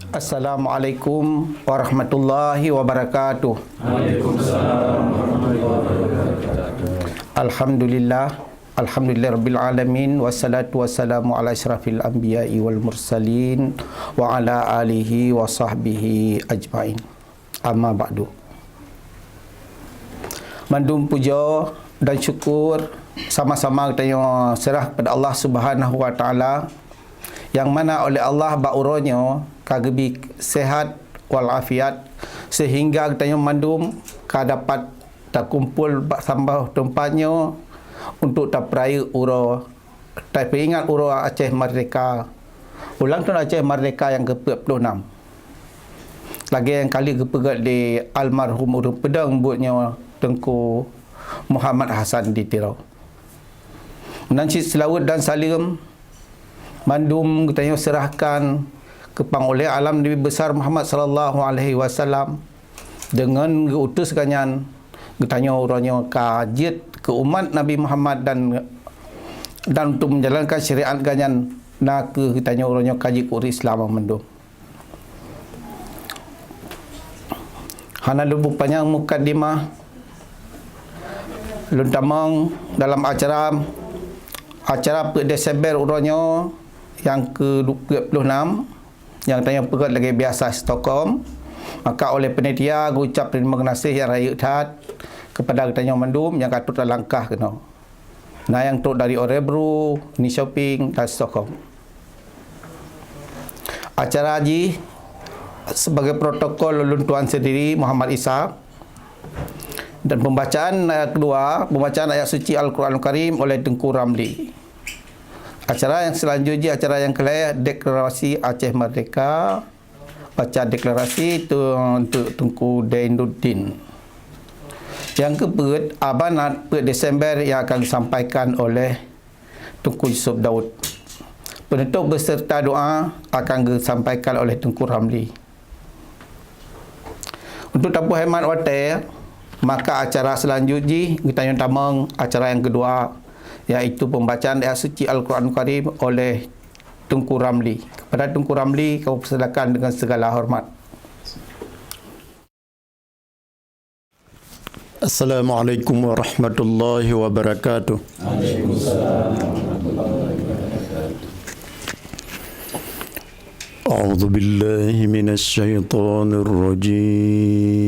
Assalamualaikum warahmatullahi wabarakatuh. Waalaikumsalam warahmatullahi wabarakatuh. Alhamdulillah rabbil alamin, wassalatu wassalamu ala asyrafil anbiya'i wal mursalin wa ala alihi wa sahbihi ajmain. Amma ba'du. Mandum puja dan syukur sama-sama kita serah kepada Allah Subhanahu wa taala, yang mana oleh Allah bauronyo kagebi sehat walafiat sehingga kita mandum dapat tak kumpul sambah tempatnya untuk tak peraya uro tak peringat uro Aceh Merdeka, ulang tahun Aceh Merdeka yang ke-46. Lagi yang kali kepegat di almarhum urang pedang buatnya Tengku Muhammad Hassan di Tirau. Menanci selawat dan salim mandum kita serahkan kepang oleh alam Nabi besar Muhammad sallallahu alaihi wasallam dengan diutuskannya getanya orangnya kajit ke umat Nabi Muhammad dan untuk menjalankan syariat ganyan nak kitanya orangnya kaji ke Islam mendung. Hana lubu panjang mukadimah luntamang dalam acara per Desember orangnya yang ke-26 yang tanya pegat lagi biasa Stockholm. Maka oleh penitia ucap terima kasih yang raya hat kepada ketanya mandum yang katut langkah kena. Nah yang tu dari Orebro, ni shopping dan Stockholm. Acara haji sebagai protokol lulun tuan sendiri Muhammad Isa, dan pembacaan kedua, pembacaan ayat suci Al-Quran Al-Karim oleh Tengku Ramli. Acara yang selanjutnya, acara yang kelima, deklarasi Aceh Merdeka. Baca deklarasi itu untuk Tengku Dainuddin. Yang keempat, Abanat per Desember yang akan disampaikan oleh Tengku Yusuf Daud. Penutup beserta doa akan disampaikan oleh Tengku Ramli. Untuk tapu hemat hotel, maka acara selanjutnya kita yang tamang acara yang kedua, iaitu pembacaan ayat suci Al-Quran Karim oleh Tengku Ramli. Kepada Tengku Ramli, kau persilakan dengan segala hormat. Assalamualaikum warahmatullahi wabarakatuh. Waalaikumsalam warahmatullahi wabarakatuh. A'udzu billahi minasy syaithanir rajim.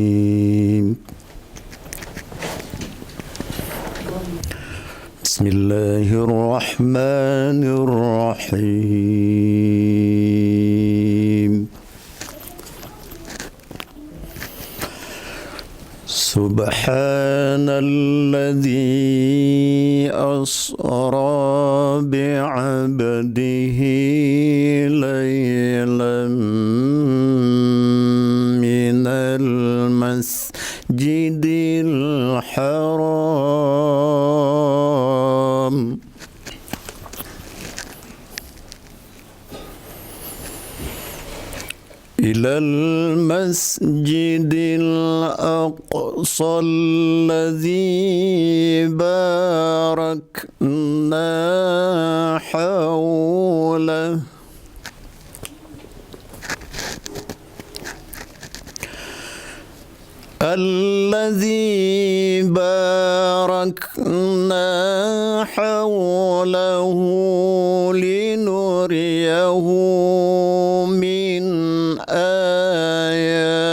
Bismillahirrahmanirrahim. Subhanalladzi asra bi'abdihi laylan minal masjidil haram ilal masjidil aqsa alladzi barakna hawlah الذي باركنا حوله لنريه من آياتنا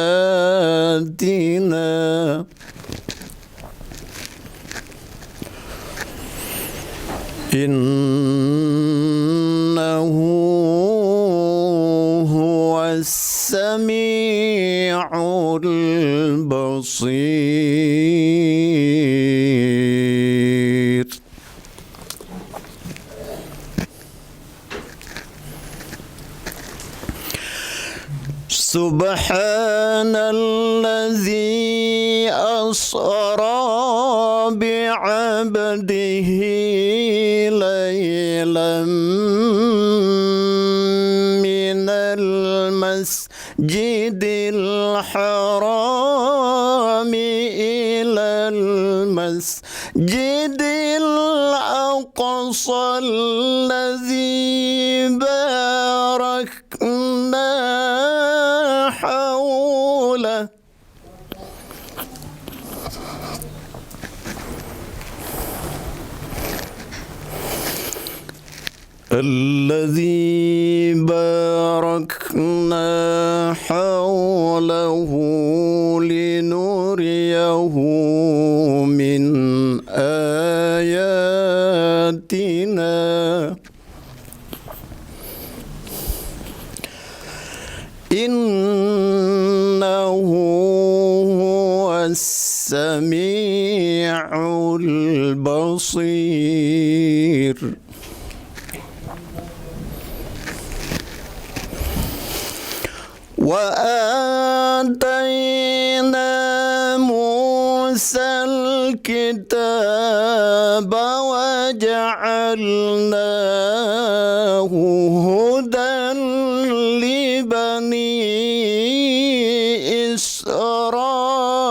إنه هو السميع البصير. سبحان الذي أسرى بعبده ليلا من المسجد الحرام إلى المسجد الأقصى الذي باركنا الذي باركنا حوله لنريه من آياتنا إنه هو السميع البصير وآتينا موسى الكتاب وجعلناه هدى لبني إسرائيل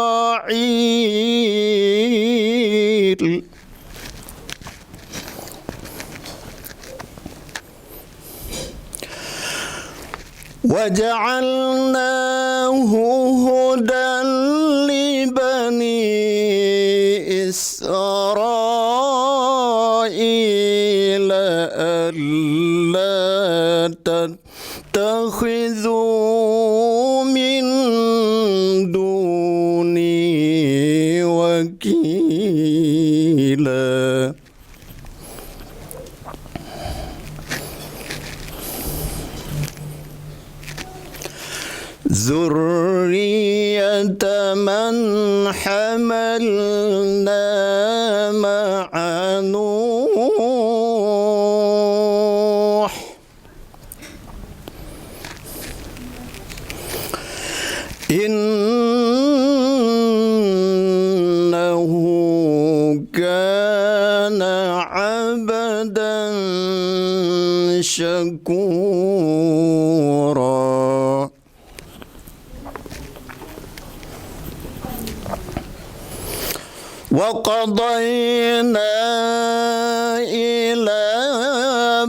وجعلناه هدى لبني إسرائيل ألا تتخذوا من دوني وكيلا ذرية من حملنا مع نوح إنه كان عبدا شكورا وقضينا إلى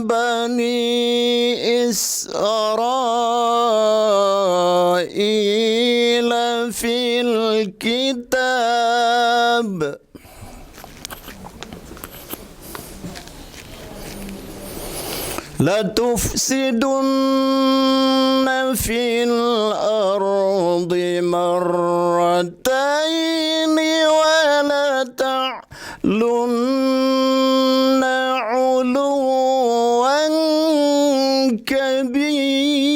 بني إسرائيل في الكتاب لتفسدن في الأرض مرتين ولتعلن علوا كبيرا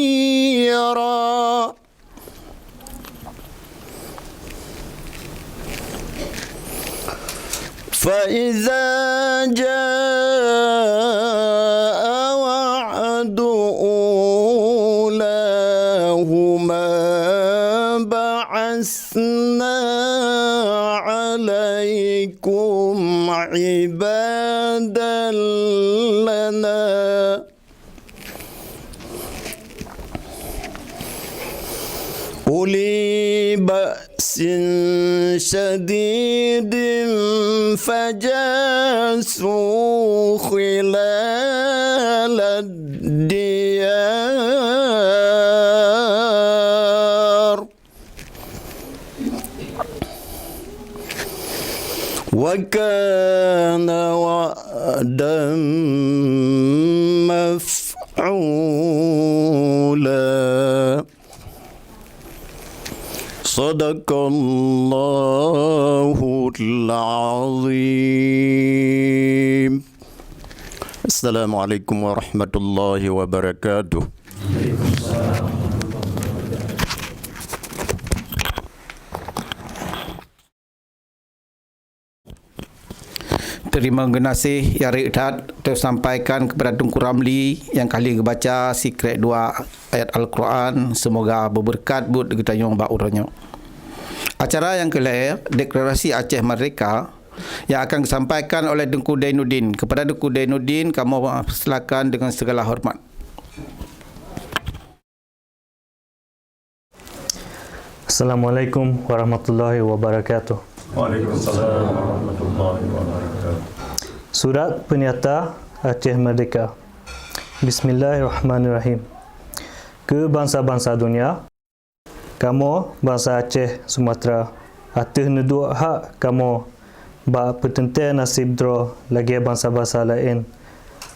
فإذا جاء وعد أولاهما بعثنا عليكم عبادا لنا أولي بأس شديد فجاسوا خلال الديار وكان وعدا مفعولا صدق الله العظيم. السلام عليكم ورحمة الله وبركاته. Terima kasih Ya Rikdat tersampaikan kepada Tunku Ramli yang kali baca sikret 2 ayat Al-Quran. Semoga berberkat buat kita yang bauranya. Acara yang kelima, deklarasi Aceh Merdeka yang akan disampaikan oleh Tunku Dainuddin. Kepada Tunku Dainuddin, kamu silakan dengan segala hormat. Assalamualaikum warahmatullahi wabarakatuh. Waalaikumsalam warahmatullahi wabarakatuh. Surat Penyata Aceh Merdeka. Bismillahirrahmanirrahim. Ke bangsa-bangsa dunia, kamu bangsa Aceh Sumatera, atih neduk hak kamu ba pertentangan nasib dro lagi bangsa-bangsa lain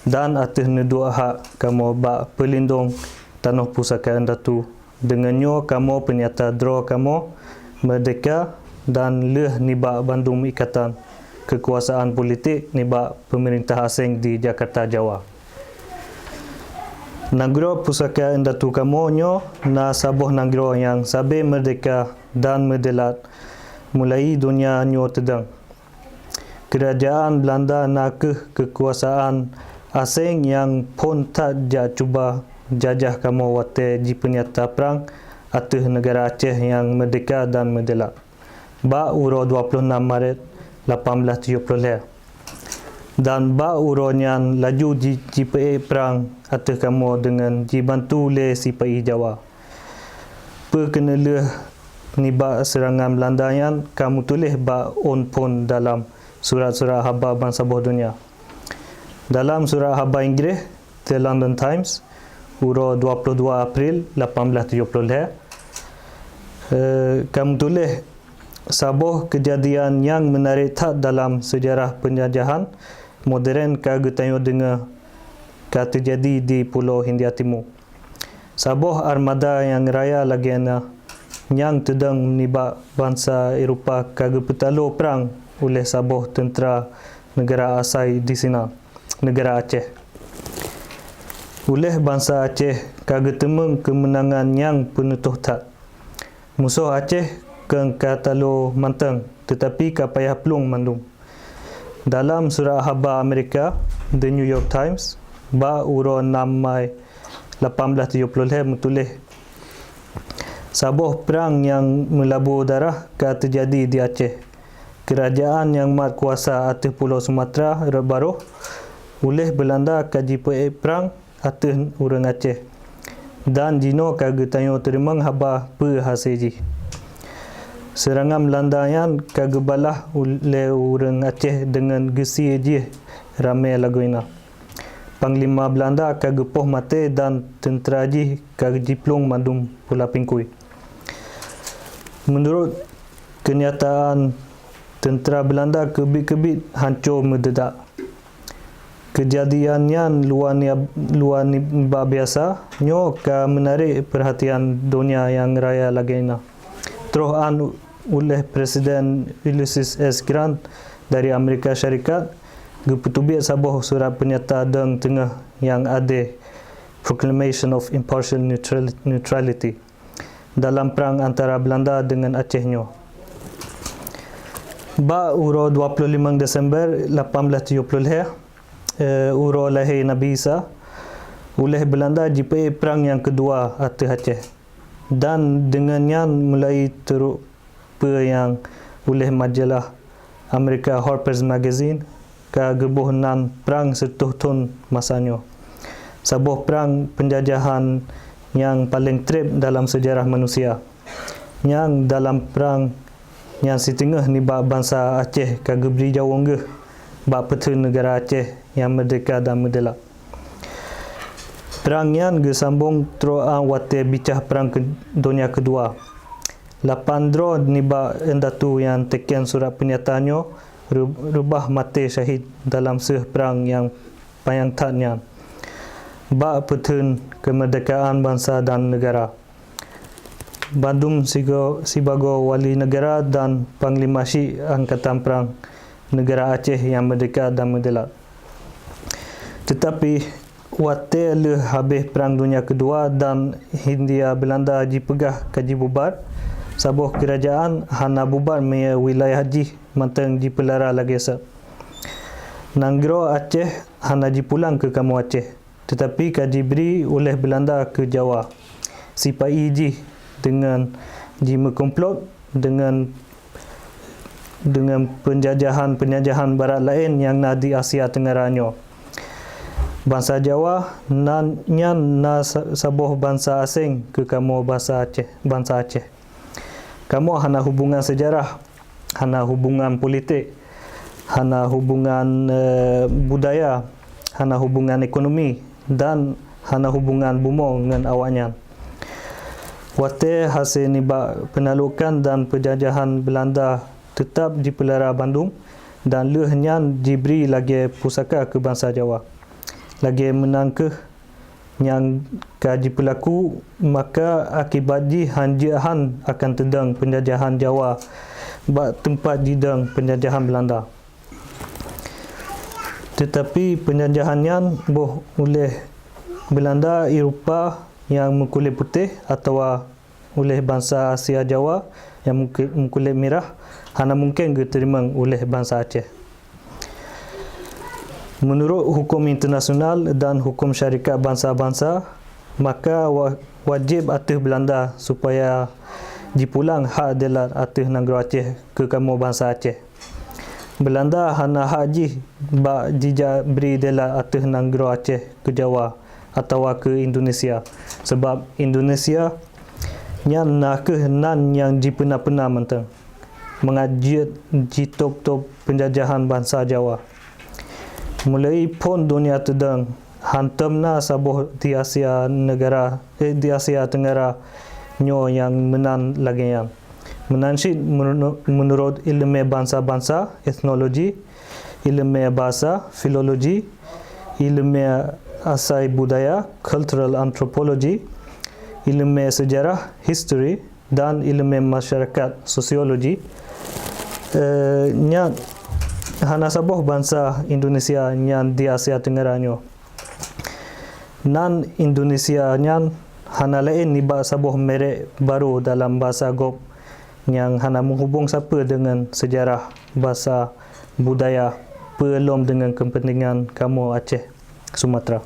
dan atih nedua hak kamu ba pelindung tanah pusaka Endatu. Dengannya kamu penyata draw kamu merdeka dan leh niba Bandung Ikatan kekuasaan politik niba pemerintah asing di Jakarta Jawa. Negara pusaka Endatu kamu nyo na sabuh negara yang sabe merdeka dan merdelat mulai dunia nyo tedang. Kerajaan Belanda nak kekuasaan asing yang pun tak cuba jajah kamu wate di penyata perang atas negara Aceh yang merdeka dan merdelat. Ba uro 26 Maret 1870 dan ba uronya laju di JPA perang atas kamu dengan dibantu oleh SIPAI Jawa. Perkenalih niba serangan Belanda yang kamu tulis ba on pun dalam surat-surat khabar bangsa buah dunia. Dalam surat khabar Inggeris, The London Times, uro 22 April 1870, kamu tulis sabuh kejadian yang menarik tak dalam sejarah penjajahan modern kagetanyo dengan terjadi di Pulau Hindia Timur. Sabuh armada yang raya lagiana yang tedang menibak bangsa Eropah kage petalo perang oleh sabuh tentera negara asai di sini, negara Aceh. Oleh bangsa Aceh kage temeng kemenangan yang penutuh tak. Musuh Aceh keng katalo manteng tetapi kapayah pelung mandung. Dalam surat khabar Amerika, The New York Times, ba uro 6 Mai 1870 menulis sabuh perang yang melabur darah terjadi di Aceh. Kerajaan yang mat kuasa atas Pulau Sumatera baru oleh Belanda kaji perang atas orang Aceh. Dan jino kage tanyo terima haba hasil. Serangan Belanda yang kage balah oleh orang Aceh dengan gesi je ramai laguina. Panglima Belanda kage poh mate dan tentera ji kage jiplung mandum Pulau Pingkui. Menurut kenyataan tentera Belanda kebit-kebit hancur mendadak. Kejadiannya luar ni biasa nyo ka menarik perhatian dunia yang raya laginya. Terusan oleh Presiden Ulysses S. Grant dari Amerika Syarikat gepetubik sabuh surat penyata deng tengah yang ada Proclamation of Impartial Neutrality dalam perang antara Belanda dengan Aceh nyo. Ba uro 25 Desember 1870 uro lahir Nabi Isa oleh Belanda JPA perang yang kedua atas Aceh dan dengannya mulai terupa yang oleh majalah Amerika Harper's Magazine kegebuhan perang setuhtun masanya. Sabuh perang penjajahan yang paling trip dalam sejarah manusia. Yang dalam perang yang setengah ni bangsa Aceh kage beri jawang ge bak peta negara Aceh yang merdeka dan merdelat. Perang yang gesambung teruan wate bicah perang dunia kedua. 8 dro ni Endatu yang teken surat pernyataannya rubah mati syahid dalam seh perang yang payang taknya. Bak peten kemerdekaan bangsa dan negara. Bandung sebagai wali negara dan Panglima Syih Angkatan Perang negara Aceh yang merdeka dan merdelat. Tetapi wate le habis perang dunia kedua dan Hindia Belanda dipegah kaji bubar, sabuh kerajaan hana bubar me wilayah haji manteng dipelara lagi sa. Nanggro Aceh hana dipulang ke kamu Aceh, tetapi kaji beri oleh Belanda ke Jawa. SIPAI ji dengan dimekomplot dengan penjajahan barat lain yang na di Asia Tenggara nyo. Bangsa Jawa na sabuh bangsa asing ke kamu bangsa Aceh. Kamu hana hubungan sejarah, hana hubungan politik, hana hubungan budaya, hana hubungan ekonomi dan hana hubungan bumo dengan awaknya. Wate hasil nibak penalukan dan penjajahan Belanda tetap dipelara Bandung dan lehnya diberi lagi pusaka ke bangsa Jawa. lagi menangkeh yang kaji pelaku, maka akibat ji hanjahan akan tedang penjajahan Jawa bak tempat jidang penjajahan Belanda. Tetapi penjajahannya boh oleh Belanda Eropah yang berkulit putih atau oleh bangsa Asia Jawa yang berkulit merah hanya mungkin diterima oleh bangsa Aceh. Menurut hukum internasional dan hukum syarikat bangsa-bangsa, maka wajib atas Belanda supaya dipulang hak delat atas negara Aceh ke kamu bangsa Aceh. Belanda hanya hak ji bak jijak beri delat atas negara Aceh ke Jawa atau ke Indonesia, sebab Indonesia yang nak ke nan yang dipena-pena mentang mengajit ji top-top penjajahan bangsa Jawa. Mulai pun dunia tedang hantamna sabuh di Asia negara di Asia Tenggara nyo yang menan lagi yang menansyid menurut ilmu bangsa-bangsa, etnologi, ilmu bahasa, filologi, ilmu asai budaya, cultural anthropology, ilmu sejarah, history, dan ilmu masyarakat, sosiologi. Nya hana sabuh bangsa Indonesia yang di Asia Tenggara nyo. Nan Indonesia nyan hana lain ni bak sabuh merek baru dalam bahasa Gop yang hana menghubung siapa dengan sejarah, bahasa, budaya, pelom dengan kepentingan kamu Aceh, Sumatera.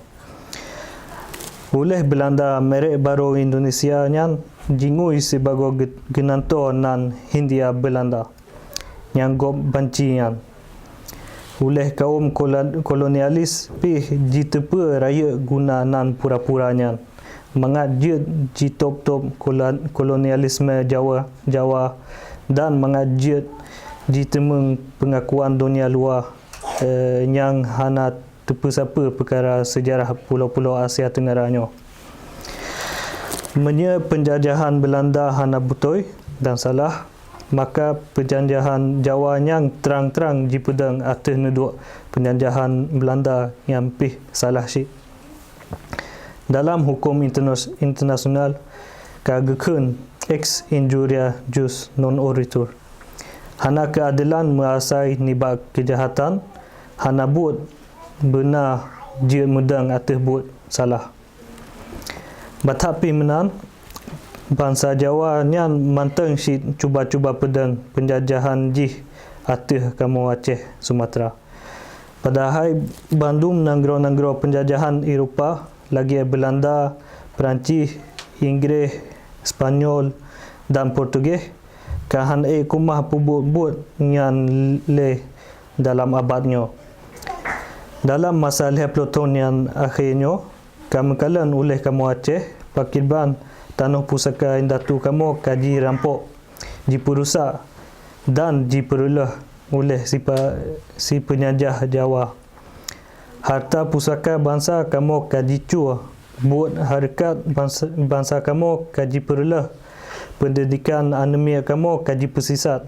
Oleh Belanda merek baru Indonesia nyan jingui sebagai genanto nan Hindia Belanda yang Gop banci nyan. Oleh kaum kolonialis pih jitepe raya guna nan pura-puranya mengajut ji top-top kolonialisme Jawa dan mengajut ji temeng pengakuan dunia luar yang hana tepe-sapa perkara sejarah pulau-pulau Asia Tenggara nyo. Menye penjajahan Belanda hana butoi dan salah, maka penjajahan Jawa yang terang-terang dipedang atas neduk penjajahan Belanda yang pih salah syik. Dalam hukum internasional, kagekun ex injuria jus non oritur. Hana keadilan merasai nibak kejahatan, hana buat benar je mudang atas buat salah. Batapi menan, bangsa Jawa nyan manteng syit cuba-cuba pedang penjajahan jih atas kamu Aceh, Sumatera. Padahal bandum nanggro-nanggro penjajahan Eropah lagi Belanda, Perancis, Inggeris, Spanyol dan Portugis kahan kumah pubut-but nyan le dalam abadnya. Dalam masa 50 tahun yang akhirnya, kamu oleh kamu Aceh, Pakirban, tanah pusaka indatu kamu kaji rampok, diperusak dan diperoleh oleh si penjajah Jawa. Harta pusaka bangsa kamu kaji cua, buat harakat bangsa kamu kaji peroleh, pendidikan anemia kamu kaji pesisat,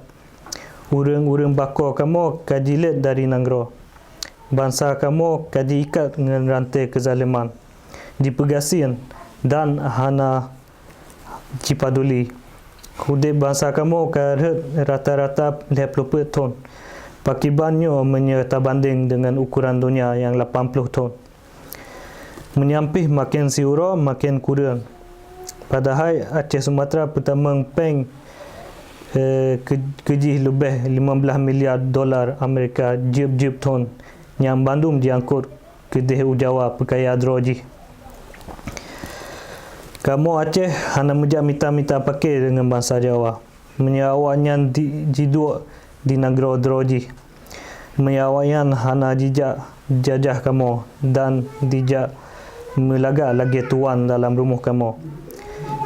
urang-urang bakor kamu kaji let dari nanggro. Bangsa kamu kaji ikat dengan rantai kezaliman, dipegasin dan hana cipaduli. Hudib bangsa kamu karet rata-rata 50 ton. Pakibannya menyerta banding dengan ukuran dunia yang 80 ton. Menyampih makin siura makin kurang. Padahal Aceh Sumatera pertama peng kejih lebih 15 miliar dolar Amerika jib-jib ton yang bandum diangkut ke deh Jawa perkaya droji. Kamu Aceh hanya menjak mita-mita pakai dengan bangsa Jawa. Menyawanya jiduk di negara droji. Menyawanya hanya jajah kamu dan dijak melaga lagi tuan dalam rumah kamu.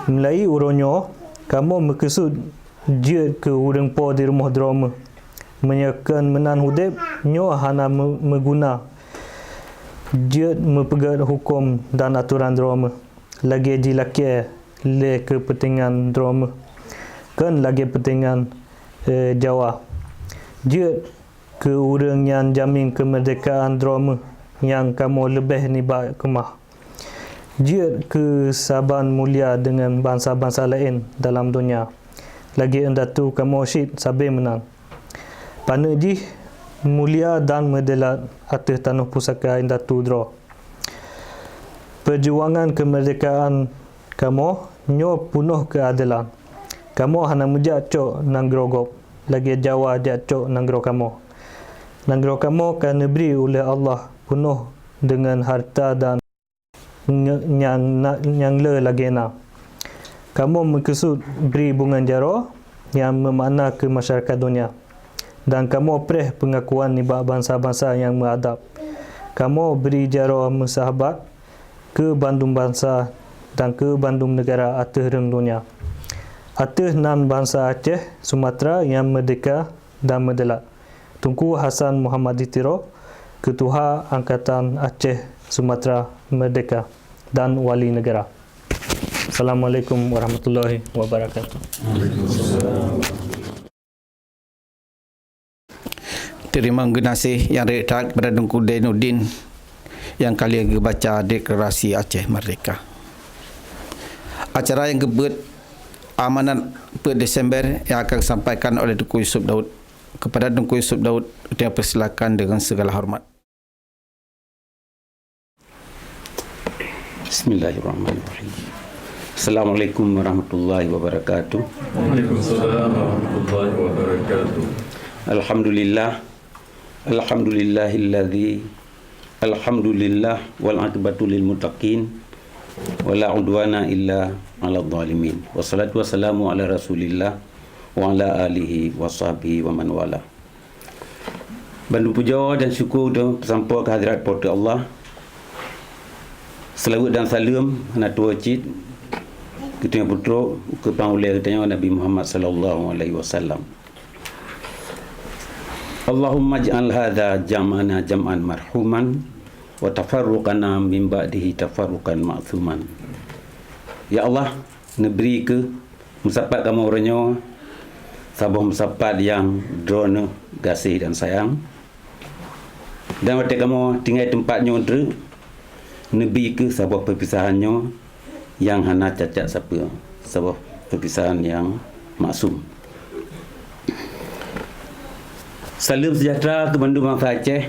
Mulai uronyo, kamu mekesud je ke urang po di rumah drama. Menyakan menan hudib, nyo hana meguna je mepegat hukum dan aturan drama. Lagi dilaki le kepentingan drama. Kan lagi pentingan Jawa. Je ke urang yang jamin kemerdekaan drama yang kamu lebih nibat kemah. Jia kesabaran mulia dengan bangsa-bangsa lain dalam dunia. Lagi endatu kamu syid sabar menang. Pana jih mulia dan medelat atas tanah pusaka endatu dro. Perjuangan kemerdekaan kamu nyo penuh keadilan. Kamu hanya mejak cok nanggro gop. Lagi Jawa dia cok nanggro kamu. Nanggro kamu kan diberi oleh Allah penuh dengan harta dan yang le lagi na. Kamu maksud beri bunga jaro yang memakna ke masyarakat dunia. Dan kamu perih pengakuan nibak bangsa-bangsa yang beradab. Kamu beri jaro bersahabat ke bandung bangsa dan ke bandung negara atas reng dunia. Atas nan bangsa Aceh, Sumatera yang merdeka dan medelat. Tunku Hasan Muhammad Tiro, Ketua Angkatan Aceh Sumatera Merdeka dan Wali Negara. Assalamualaikum warahmatullahi wabarakatuh. Terima kasih yang retak kepada Tunku Dainuddin yang kali ini baca Deklarasi Aceh Merdeka. Acara yang kebut amanat per Desember yang akan disampaikan oleh Tunku Yusuf Daud. Kepada Tunku Yusuf Daud, saya persilakan dengan segala hormat. Bismillahirrahmanirrahim. Assalamualaikum warahmatullahi wabarakatuh. Waalaikumsalam warahmatullahi wabarakatuh. Alhamdulillah. Alhamdulillahilladzi alhamdulillah wal aqibatu lil muttaqin wala udwana illa 'alal zalimin. Wassalatu wassalamu ala Rasulillah wa ala alihi washabbihi wa man wala. Bandu puja dan syukur dan sampai ke hadirat porta Allah. Selawat dan salam anak tua cid kita yang putra ke pangulai kita Nabi Muhammad sallallahu alaihi wasallam. Allahumma ij'al hadza jam'ana jam'an marhuman wa tafarruqana min ba'dihi tafarruqan ma'thuman. Ya Allah, neberi ke musapat kamu orangnya sabah musapat yang drone kasih dan sayang. Dan waktu kamu tinggal tempatnya untuk nebi ke sabah perpisahannya yang hana cacat siapa, sabah perpisahan yang maksum. Salam sejahtera ke bandu bangsa Aceh,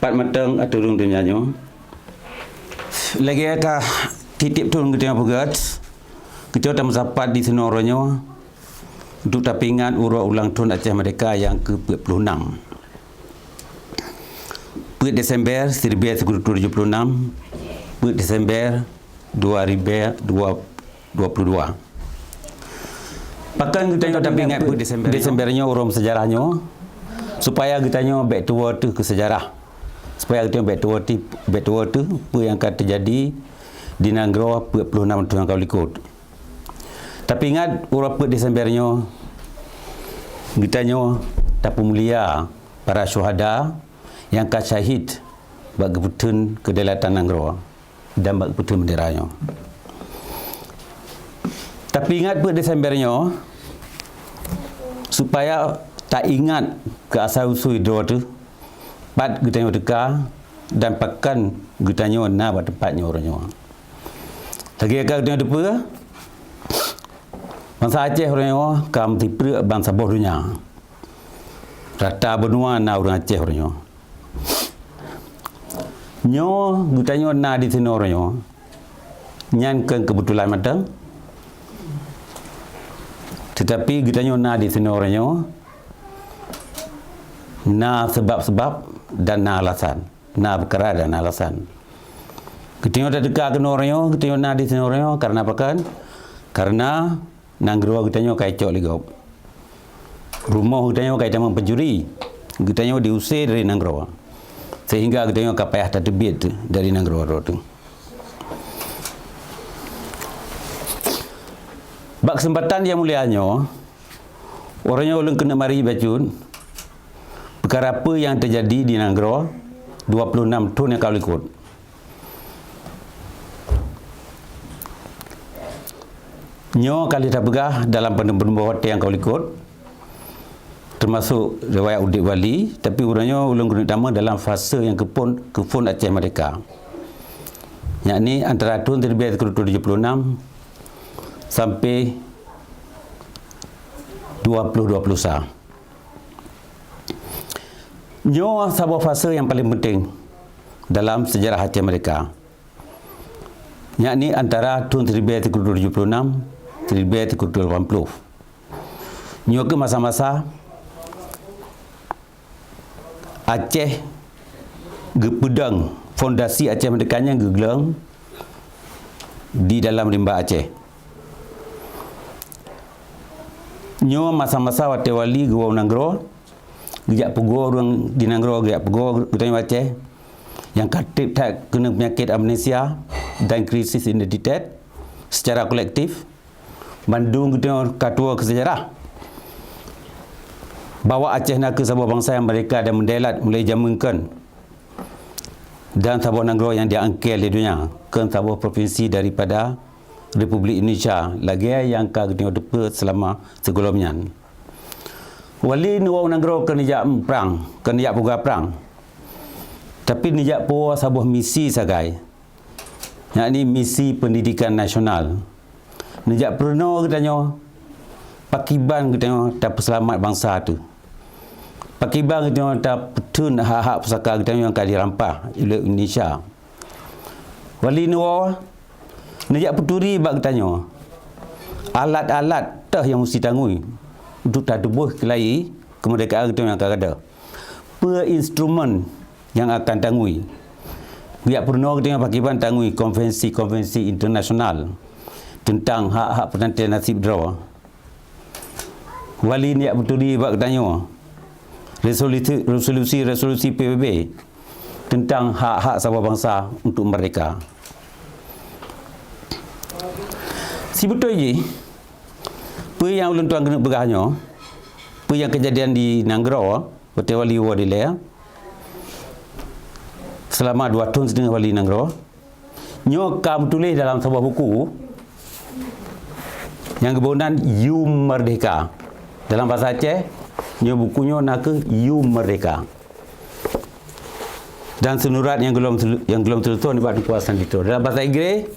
pat matang atau rung dunianya. Lagi ada titip turun kita yang pegat, kita tak mensapat di senoranya untuk tapingan urut ulang tahun Aceh Merdeka yang ke-46. Per Desember 1976, per Desember 2022. Pakan kita tak ingat per Desembernya urut sejarahnya supaya kita back to world ke sejarah. Supaya kita back to world tu apa yang akan terjadi di Nanggro 46 tahun kau ikut. Tapi ingat urut per Desembernya kita tak mulia para syuhada yang akan syahid bagi putun kedaulatan Nanggro dan bagi putun benderanya. Tapi ingat per Desembernya supaya tak ingat ke asal-usul hidro tu, pat kita dekat dan pakan kita na buat tempatnya orangnya. Lagi kita depa bangsa Aceh orangnya kam tipe bangsa bodohnya. Rata benua na orang Aceh orangnya. Nyo kita na di sini orangnya. Nyan kebetulan matang. Tetapi kita na di sini orangnya na sebab-sebab dan na alasan, na perkara dan alasan. Kita dah dekat dengan orangnya, kita na di sini orangnya karena apa kan? Karena Nanggro kita kacau ligau. Rumah kita kaitan dengan pencuri. Kita diusir dari Nanggro. Sehingga kita kapayah terbit dari Nanggro tu. Bak kesempatan yang mulianya, orangnya ulun kena mari bacun perkara apa yang terjadi di Nanggro 26 tahun yang kau ikut. Nyo kali tak begah dalam penuh-penuh hotel yang kau ikut. termasuk riwayat Udik Wali, tapi urangnya ulun guna utama dalam fasa yang kefun Aceh Merdeka, yakni antara tahun 1976 sampai 2020. Nyo sebuah fasa yang paling penting dalam sejarah Aceh Merdeka, yakni antara tahun 1976 1980. Nyo ke masa-masa Aceh gepedang fondasi Aceh Merdekanya gegelang di dalam rimba Aceh. Nyo masa-masa Wate Wali Gua Nanggro, gejak pego orang di Nanggro, gejak pego utama Aceh yang katib tak kena penyakit amnesia dan krisis identitas secara kolektif. Bandung kita katua ke sejarah bawa Aceh nak ke sebuah bangsa yang mereka dan mendelat mulai jamankan dan sebuah Nanggro yang diangkel di dunia ke sebuah provinsi daripada Republik Indonesia lagi yang kita dapat selama sebelumnya. Wali nuau Nanggro ke nijak perang, ke nijak puga perang, tapi nijak puas sebuah misi sagai, yakni misi pendidikan nasional. Nijak pernah katanya pakiban katanya tak selamat bangsa tu. Pakiban katanya tak petun hak-hak pusaka katanya yang akan dirampah oleh Indonesia. Wali nuwa nijak peturi bak katanya alat-alat tah yang mesti tangui untuk tak tubuh kelai kemerdekaan katanya yang akan ada. Per instrumen yang akan tangui. Nijak pernah katanya pakiban tangui konvensi-konvensi internasional tentang hak-hak penantian nasib draw. Wali niat betuli bak tanya resolusi PBB tentang hak-hak sebuah bangsa untuk merdeka. Si betul je apa yang ulun tuan kena begahnya, apa yang kejadian di Nanggro Wate Wali Wadilea selama 2 tahun setengah Wali Nanggro, nyo kam tulis dalam sebuah buku yang kebunan You Merdeka. Dalam bahasa Aceh, nyo bukunya nak ke You Merdeka. Dan senurat yang belum tertulis di bawah kuasaan itu. Dalam bahasa Inggeris,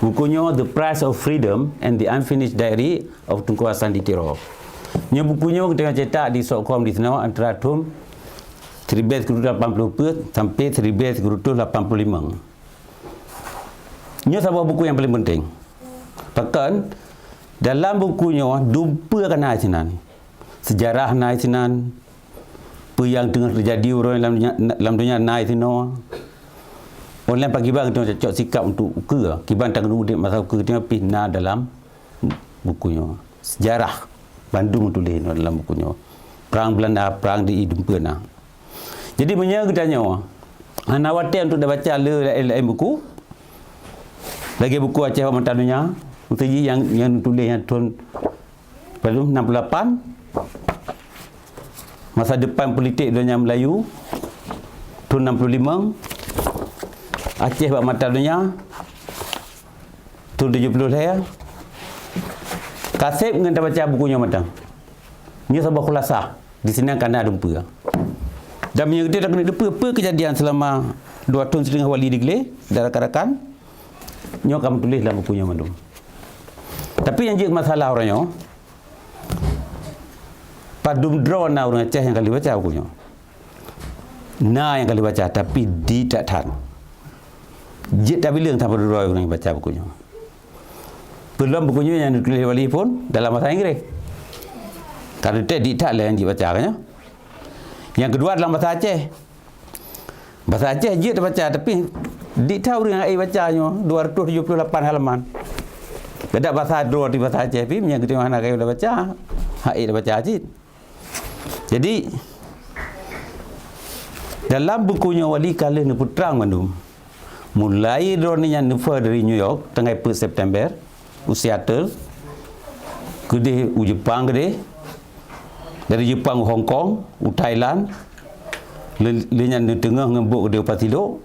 bukunya The Price of Freedom and the Unfinished Diary of Tunku Hasan Ditiro. Nyo bukunya kita cetak di Sokkom di sana antara tahun 1980 sampai 1985. Nyo sebuah buku yang paling penting. Bahkan dalam bukunya dumpa kan Naisinan, sejarah Naisinan, apa yang tengah terjadi orang dalam dunia Naisinan. Orang pagi bang tu cocok sikap untuk uka, kiban tak kena udik masa uka dia pina dalam bukunya. Sejarah Bandung tulis dalam bukunya. Perang Belanda, perang di Dumpena. Jadi punya katanya, anak wati untuk dah baca lain buku. Lagi buku Aceh Mata Dunia. Uji yang tulis yang tahun 68, masa depan politik dunia Melayu tahun 65, Aceh Bak Mata Dunia tahun 70 saya. Kasih dengan baca bukunya matang. Ini sebuah khulasa di sini kan ada dumpa. Dan menyertai tak kena dumpa apa kejadian selama 2 tahun setengah Wali digelar dari rakan-rakan. Nyo kamu tulis dalam bukunya mandum. Tapi yang jadi masalah orangnya, padum draw na orang Aceh yang kali baca bukunya. Na yang kali baca tapi di tak tahan. Jit tak bilang tanpa draw orang yang baca bukunya. Belum bukunya yang ditulis Wali pun dalam bahasa Inggeris. Kalau tak di tak lah yang dibaca kan. Yang kedua dalam bahasa Aceh. Bahasa Aceh jit tak baca tapi di tahu orang ai bacanya 278 halaman. Ada bahasa dua di bahasa Aceh tapi yang kita anak kayu dah baca, hai dah baca Aceh. Jadi dalam bukunya Wali kala ni putrang mandum. Mulai drone-nya nufa dari New York tanggal 1 September, Seattle, ke Jepang ke dari Jepang Hong Kong, Thailand, lenyap di tengah ngembuk ke Patilo.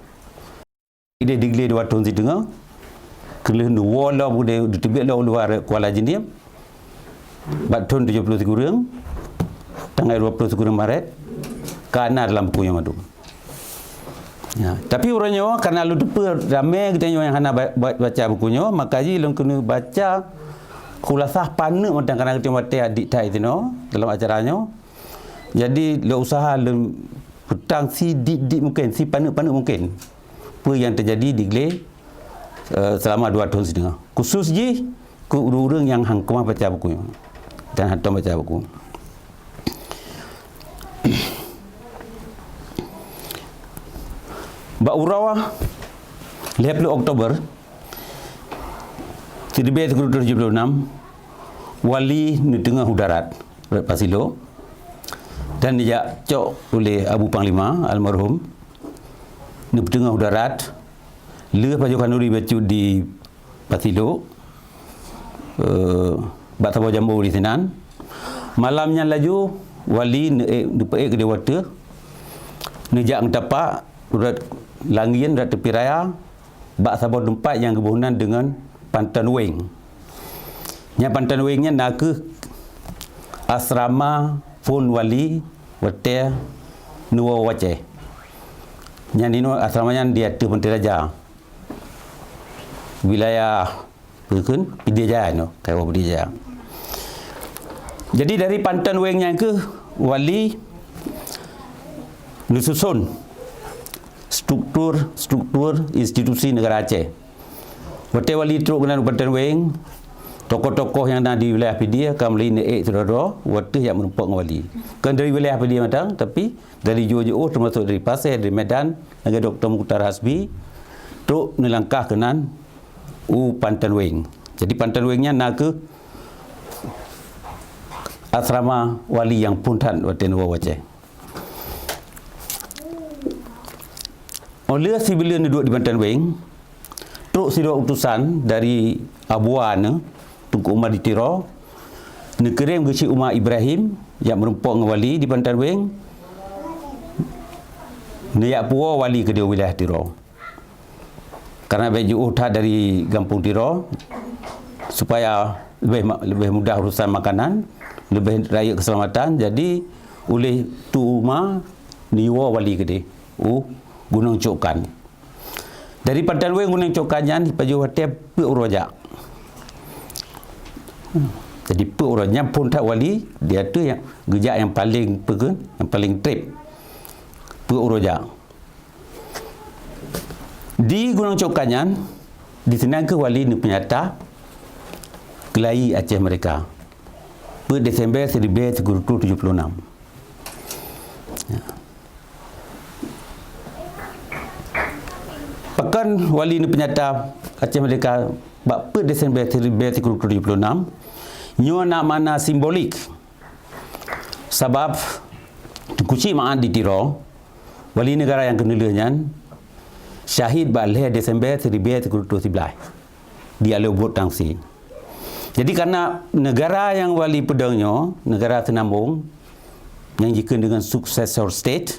Dia digli 2 tahun di tengah. Kelih nu wala bude ditebik lah luar Kuala Jendim. Bat tahun 73 orang. tanggal 20 Maret kerana dalam buku yang madu. Ya, tapi orangnya karena lu lupa ramai kita yang hana baca bukunya, maka ji lu kena baca khulasah pana macam kerana kita mati adik tai itu no dalam acaranya. Jadi lu usaha lu hutang si dik mungkin, si pana mungkin. Apa yang terjadi di Glen selama 2 tahun setengah. Khusus ji ke orang yang hangkuma baca bukunya dan hantar baca buku. Bak Urawa 50 Oktober 1976 wali di tengah udarat Pasilo dan dia cok oleh Abu Panglima almarhum di tengah udarat le pasukan Nuri bacu di Pasilo bak tahu jambu di Sinan malamnya laju wali di ke Dewata nejak tapak urat Langian dan tepi raya bak sabot tempat yang kebunan dengan Pantan Weng. Yang Pantan Wengnya nak ke asrama Pun Wali Wate Nuwa Wace. Yang ini asramanya dia tu Pantai Raja. Wilayah Perkun Pidijaya no, Kawa Pidijaya. Jadi dari Pantan Wengnya ke Wali Nususun struktur institusi negara Aceh. Wate wali teruk dengan Pantan Weng, tokoh-tokoh yang ada di wilayah Pedia kamli naik saudara, wate yang menumpuk dengan wali. Kan dari wilayah Pedia matang, tapi dari Johor termasuk dari Pasir, dari Medan, dengan Dr. Mukhtar Hasbi, teruk melangkah kenan Pantan Weng. Jadi Pantan Wengnya nak ke asrama wali yang puntan wate Nuwa Waceh. Oleh si bila duduk di Pantan Weng, teruk sidok utusan dari Abuan Tunku Umar di Tiro, nekirim ke Syekh Umar Ibrahim yang merumpuk dengan wali di Pantan Weng, nayak puwa wali ke dia wilayah Tiro. Karena baju utah dari Kampung Tiro supaya lebih mudah urusan makanan, lebih raya keselamatan, jadi oleh tu Umar niwa wali ke dia. Gunung Cokan. Dari Pantan Weng Gunung Cokannya di Paju Hotel Pe Urojak. Jadi Pe Urojak pun tak wali, dia tu yang gejak yang paling pegun, yang paling trip. Pe Urojak. Di Gunung Cokannya di sana ke wali ni penyata Kelai Aceh mereka. Per Desember 1976. Ya. Pekan wali ni penyata Aceh Merdeka per Desember 1976 nyo nak mana simbolik sebab kuci maan di Tiro wali negara yang keneliannya syahid baleh Desember 1911 di Alubut Tangsi. Jadi karena negara yang wali pedangnya negara Senambung yang jika dengan successor state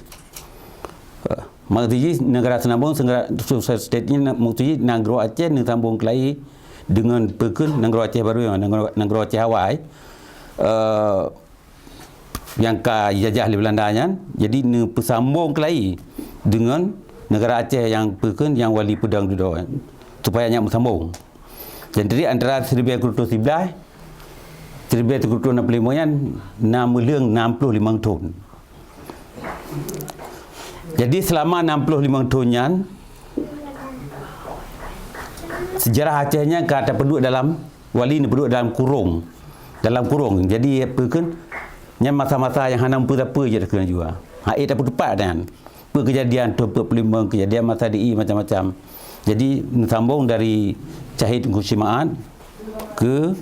maksudnya negara Senambung successor state-nya maksudnya Nanggro Aceh ni sambung Kelai dengan Perkun Nanggro Aceh baru yang Nanggro Aceh Hawaii yang ka jajah oleh Belandanya, jadi ni persambung Kelai dengan negara Aceh yang Perkun yang wali pedang duduk supaya nyak bersambung. Jadi antara 1911 1965 nya 65 tahun. Jadi selama 65 tahunnya sejarah Acehnya kata penduduk dalam wali ni penduduk dalam kurung. Jadi apa kan nya masa-masa yang hana apa je dah kena juga. Hak tak tepat kan. Kejadian 25 kejadian masa DI macam-macam. Jadi sambung dari Cahid Kusimaan ke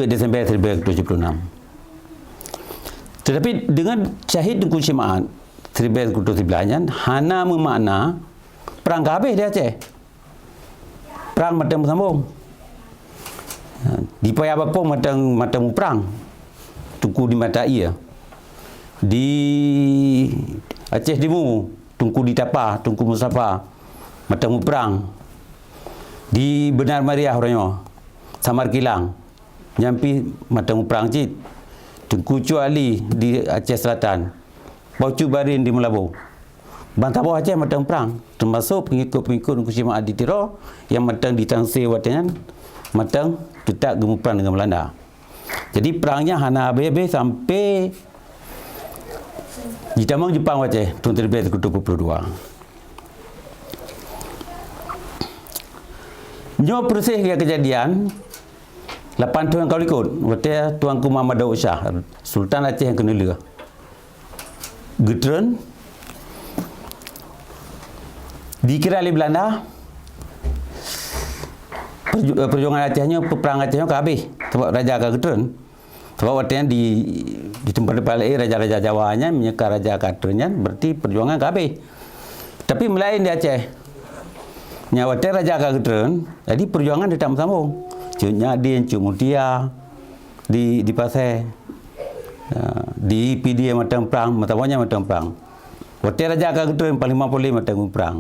Desember 1976. Tetapi dengan Syahid dan Kusimaan 1911 hana memakna perang habis di Aceh. Perang macam sambung. Di payah apa macam perang. Tungku di mata ia. Di Aceh Timur, tungku di Tapa, tungku Musafa, macam perang. Di Benar Mariah orangnya. Samar Kilang. nyampi matang perang cit. Tengkucu Ali di Aceh Selatan. Baucu Barin di Melabu. Bantah bawah Aceh matang perang. Termasuk pengikut-pengikut Nungku Syimak Adi Tiro yang matang di Tangsir Watangan, matang tetap gemuk perang dengan Belanda. Jadi perangnya hana habis sampai di Tamang Jepang Aceh tahun 1922. Nyo proses kejadian 8 tahun kau ikut waktu Tuanku Muhammad Daud Shah, Sultan Aceh yang kenala. Getren dikira oleh Belanda, perjuangan Acehnya, perang Acehnya ke habis sebab Raja ke Getren. Sebab waktu di tempat depan Raja-Raja Jawanya menyekar Raja ke Getrennya, berarti perjuangan ke habis. Tapi melain di Aceh, nyawatnya Raja ke Getren, jadi perjuangan tidak sambung. Cuk Nyadin, Cuk Mutia di Pasir, di PD matang perang, matawanya matang perang. Waktu Raja ke Getren 45 matang perang.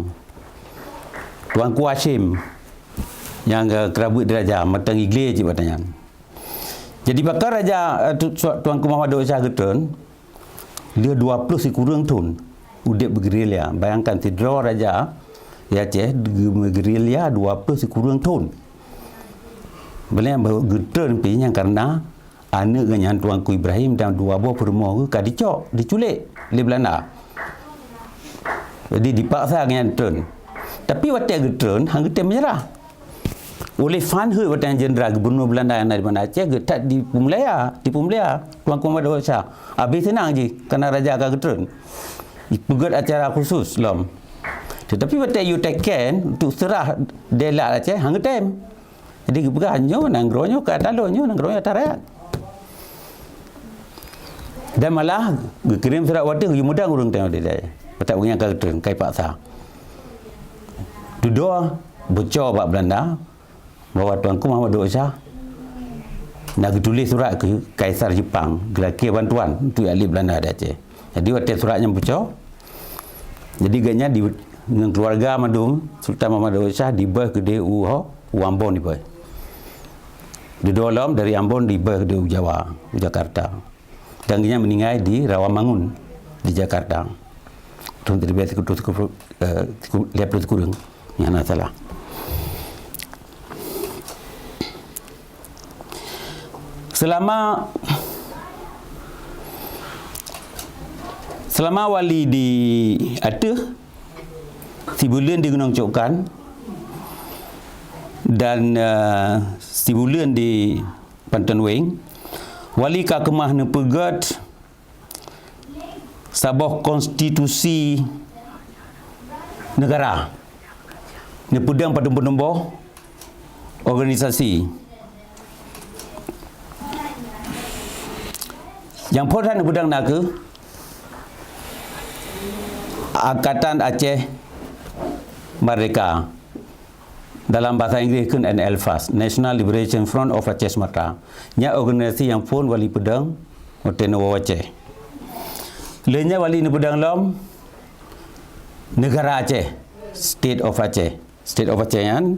Tuanku Hashim yang kerabut Raja matang iglis je katanya. Jadi bakal Raja Tuanku Muhammad Daud Shah Getren dia 20 kurang tahun udip bergerilya. Bayangkan tidro Raja ya Aceh bergerilya 20 kurang tahun. Beliau Getren pinya karena anak dengan Tuanku Ibrahim dan 2 buah perempuan ke dicok, diculik oleh Belanda. Jadi dipaksa dengan Getren. Tapi waktu Getren hang Getren menyerah. Oleh Van Hout waktu Jenderal Gubernur Belanda yang ada di mana Aceh getak di Pemulia Tuanku Muhammad Daud Shah. Habis senang je kerana Raja ke Getren. Pegut acara khusus lom. Tetapi waktu you taken untuk serah delak Aceh hang Getren. Jadi kebegahannya, nanggronyo ke dalonyo, nanggronyo atas rakyat. Dan malah, kirim surat waktu, you mudah urung tengok dia. Petak punya ke Getren, kai paksa. Duduk, bocor bak Belanda, bahawa Tuanku Muhammad Daud Shah nak tulis surat ke Kaisar Jepang, gelaki bantuan untuk ahli Belanda di Aceh. Jadi waktu suratnya bocor, jadi ganya dengan keluarga Madum, Sultan Muhammad Daud Shah dibah ke DU Ambon dibah. Di dalam dari Ambon dibah ke Jawa, Jakarta. Dan dia meninggal di Rawamangun di Jakarta. Tahun 1950 kurang. Yang nak salah. Selama wali di Aceh, si bulan di Gunung Cokkan dan si bulan di Pantan Weng, wali ka kemah ne pegat sabah konstitusi negara ne pedang pada penemboh organisasi yang podan ne pedang nak ke Angkatan Aceh Merdeka, dalam bahasa Inggeris kan NLFAS, National Liberation Front of Aceh Sumatera. Nya organisasi yang pun wali pedang hotel Nawa Aceh. Lainnya wali pedang lom negara Aceh, State of Aceh. State of Aceh yang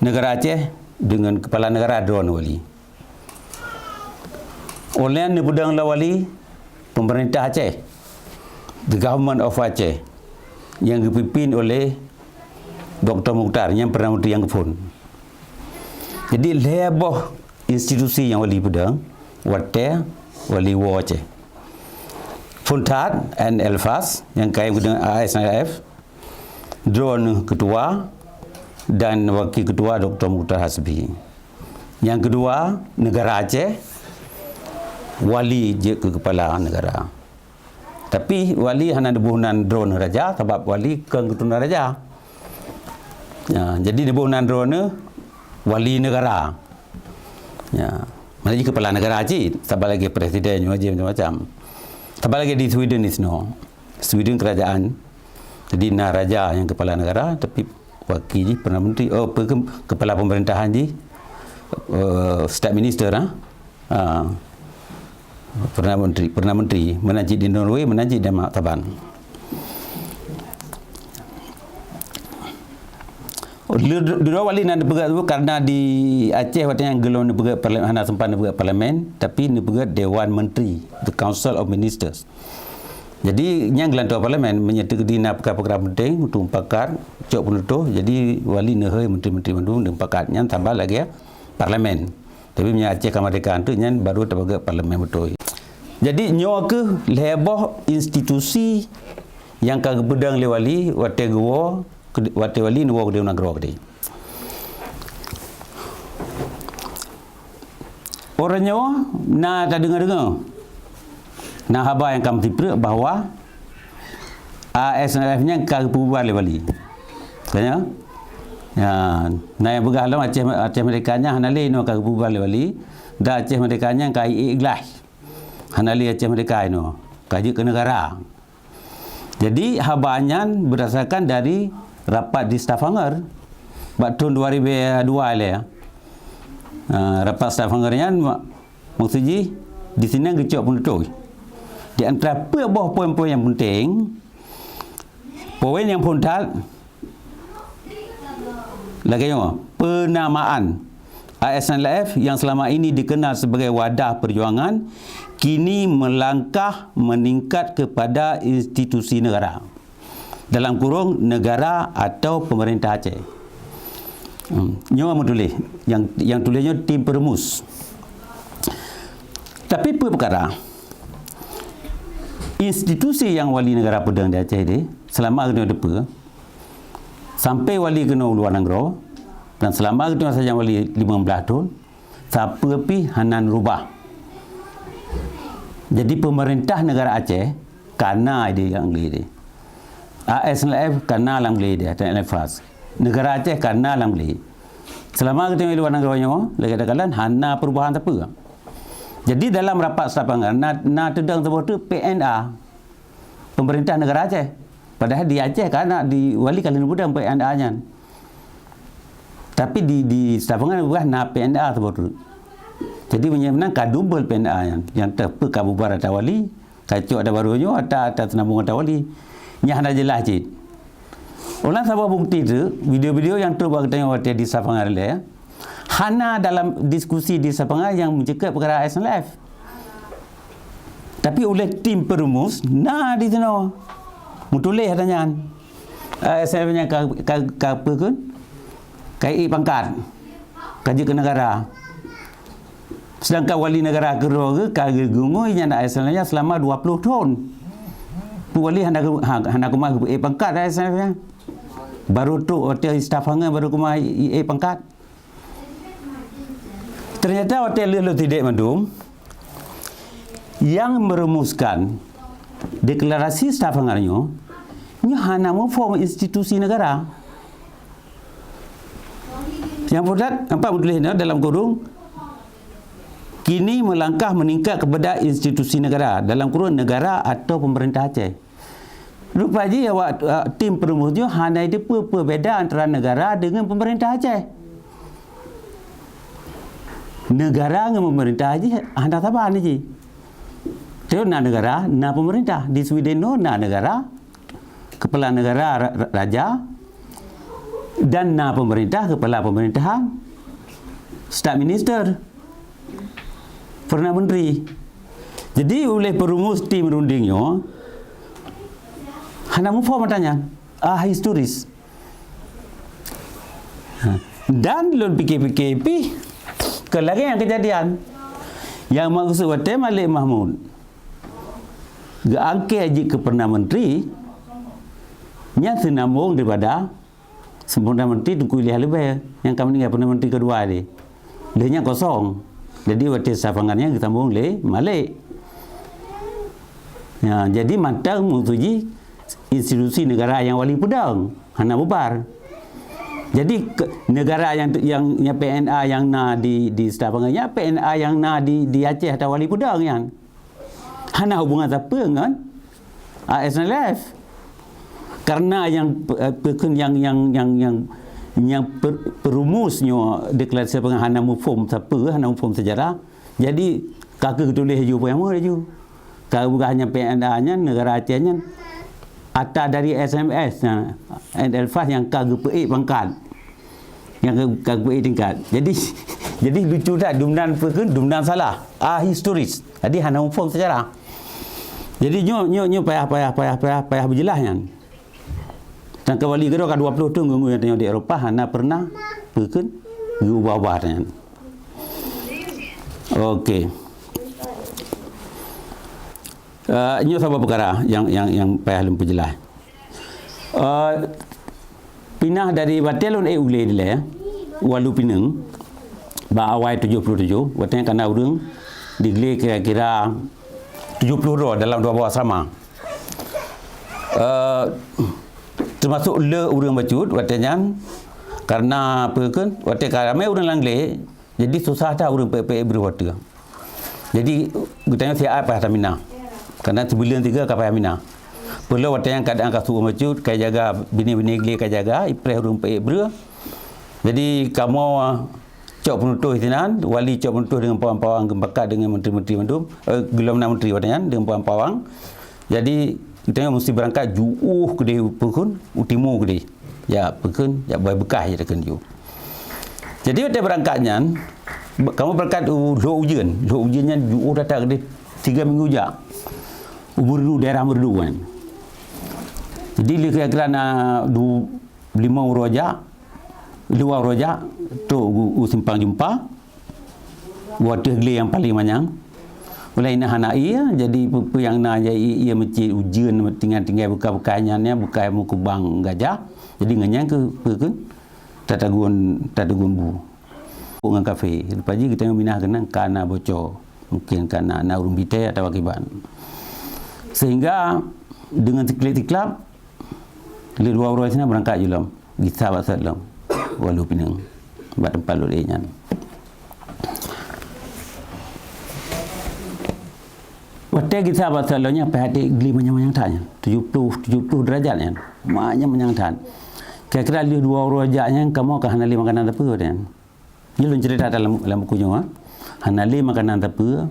negara Aceh dengan kepala negara drone wali. Oleh pedang la wali pemerintah Aceh, the government of Aceh, yang dipimpin oleh Dr. Mukhtar yang Perdana Menteri yang kepun. Jadi lebih institusi yang wali pedang water wali war Aceh. Funtat and Elfas yang kait dengan ASNF, drone ketua dan wakil ketua Dr. Mukhtar Hasbi. Yang kedua negara Aceh wali je ke kepala negara. Tapi wali hanya debunan drone raja sebab wali ke keturunan raja. Ya, jadi debunan drone wali negara. Ya, mana je kepala negara je, sebab lagi presiden macam-macam. Sebab lagi di Sweden is no. Sweden kerajaan. Jadi nah raja yang kepala negara tapi wakil je perdana menteri kepala pemerintahan je state minister Perdana Menteri menajik di Norway, menajik di Taban. Dua wali nak berat tu karena di Aceh waktu yang gelon berat parlimen, hana sempat berat parlimen, tapi ni berat Dewan Menteri, the Council of Ministers. Jadi yang gelantua parlimen menyertai dina perkara-perkara penting untuk pakar cok penutuh. Jadi wali nehoi menteri-menteri mandung dan pakarnya tambah lagi ya parlimen. Tapi punya Aceh kemerdekaan tu nyan baru terbagai parlimen betul. Jadi nyo ke leboh institusi yang kagak bedang le wali wate gua wate wali nuwa gede nak gede. Orangnya na tak dengar. Nah haba yang kami tipre bahawa ASNLF-nya kagak bubar le wali. Kanya? Ya, nah yang begalam Aceh Merdekanya hanale no kagak bubar le wali, da Aceh Merdekanya kai ikhlas. Hanali Aceh Merdeka no kaji ke negara. Jadi habanya berdasarkan dari rapat di Stavanger tahun 2002 le ya. Rapat Stavangernya maksudnya di sini gecok penutup. Di antara poin-poin yang penting, poin yang puntal lagi penamaan ASNLF yang selama ini dikenal sebagai wadah perjuangan kini melangkah meningkat kepada institusi negara. Dalam kurung negara atau pemerintah Aceh. Nyawa tulis. Yang tulisnya tim perumus. Tapi apa perkara? Institusi yang wali negara pedang di Aceh ni selama kena depa sampai wali kena luar negara dan selama kena saja wali 15 tahun siapa pi hanan rubah. Jadi pemerintah negara Aceh kana dia yang beli dia. ASNLF kana lang beli dia dan Elfas. Negara Aceh kana lang beli. Selama kita luar negara nyo lagi katakan hana perubahan apa. Jadi dalam rapat Stavanger na tedang sebut tu PNA pemerintah negara Aceh. Padahal di Aceh kan di wali kalian budang PNA-nya. Tapi di Stavanger bukan na PNA sebut tu. Jadi menang kadubel PNA yang terpe kabubar atau wali, kacau ada barunya atau senambung atau wali. Nya hana jelas cit. Ulang sabah bukti tu video-video yang tu bagi tengok waktu di Stavanger le. Hana dalam diskusi di Stavanger yang mencekak perkara ASNLF. Tapi oleh tim perumus, nah di sana. Mutulih katanya. ASNLF-nya apa kan? KI pangkat. Kaji ke negara. Sedangkan wali negara kedua ke kagak gungunya nak ASNLF-nya selama 20 tahun. Wali hendak kumah pangkat ASNLF-nya. Baru tu hotel Stavanger baru kumah pangkat. Ternyata hotel lu tidak mandum yang merumuskan deklarasi Stavanger-nya hanya mau form institusi negara. Yang pudat apa tulisnya dalam kurung kini melangkah meningkat kepada institusi negara dalam kurung negara atau pemerintah Aceh. Rupanya awak tim perumusnya hanya ada perbezaan antara negara dengan pemerintah Aceh. Negara dengan pemerintah aja anda tahu apa ni? Dia na negara, na pemerintah. Di Sweden no na negara, kepala negara raja dan na pemerintah kepala pemerintahan, staf minister, perdana menteri. Jadi oleh perumus tim rundingnya, hanya mufo matanya, historis. Dan lon PKP kelagi yang kejadian yang maksud waktu Malik Mahmud angke aji ke Perdana Menteri nya senambung daripada Perdana Menteri tu kuliah lebih yang kami dengan Perdana Menteri kedua ni dia nya kosong jadi waktu safangannya ditambung le Malik ya, jadi mantap menguji institusi negara yang wali pedang hana bubar. Jadi negara yang PNA yang na di Stavanger, PNA yang na di Aceh atau Wali Pudang yang hana hubungan apa dengan ASNLF. Karena yang perumusnya deklarasi hana mufum siapa, hana mufum sejarah. Jadi kakak tulis juga yang mana juga. Kalau bukan hanya PNA-nya negara Acehnya atau dari SMS Elfas yang kagak pangkat. yang kagui tingkat. Jadi lucu dah dumnan perken dumnan salah. Historis. Jadi hana umfong sejarah. Jadi nyo payah berjelasnya. Dan kembali ke 20 tahun yang tengok di Eropah hana pernah perken ubah-ubah tanya. Okey. Nyo sabab perkara yang payah lempar jelas. Pindah dari Batelon Ule dia Walu Pinang ba awal 77 watanya kana urang digele kira-kira 70 roh dalam dua buah asrama. Termasuk le urang bacut watanya karena apa kan watanya ramai urang langle jadi susah dah urang pe berwata. Jadi gutanya siap apa Tamina. Karena sebulan 3 kapal Amina. Perlu watanya kadang kasu bacut kai jaga bini-bini gele kai jaga ipre urang pe ber. Jadi kamu cok penutuh isinan, wali cok penutuh dengan pawang-pawang gembakat dengan menteri-menteri mendum, gelamna menteri watanya dengan pawang-pawang. Jadi kita mesti berangkat jauh ke dia pekun, utimu ke dia. Ya pekun, ya buat bekah je dekan ju. Jadi kita berangkatnya, kamu berangkat lo ujiannya jauh datang ke dia 3 minggu je. Umur daerah merdu kan. Jadi kira-kira nak 5 rojak, 2 rojak tu simpang jumpa buat gele yang paling banyak mulai nak anak ia jadi apa yang nak ia masjid ujian tinggal buka-bukanya buka muka bang gajah jadi nganyang ke tatagun bu dengan kafe lepas ni kita minah kena kana bocor mungkin kana na urung bite atau akibat sehingga dengan tiklap le 2 orang sana berangkat julam kita wasallam Walu Pinang buat tempat lolenya. Waktu kita batalnya PHD geli banyak tanya 70 derajatnya banyak tan. Kira-kira 2 rojaknya kamu ke hanali makanan apa kan? Ni lu cerita dalam bukunya hanali makanan apa.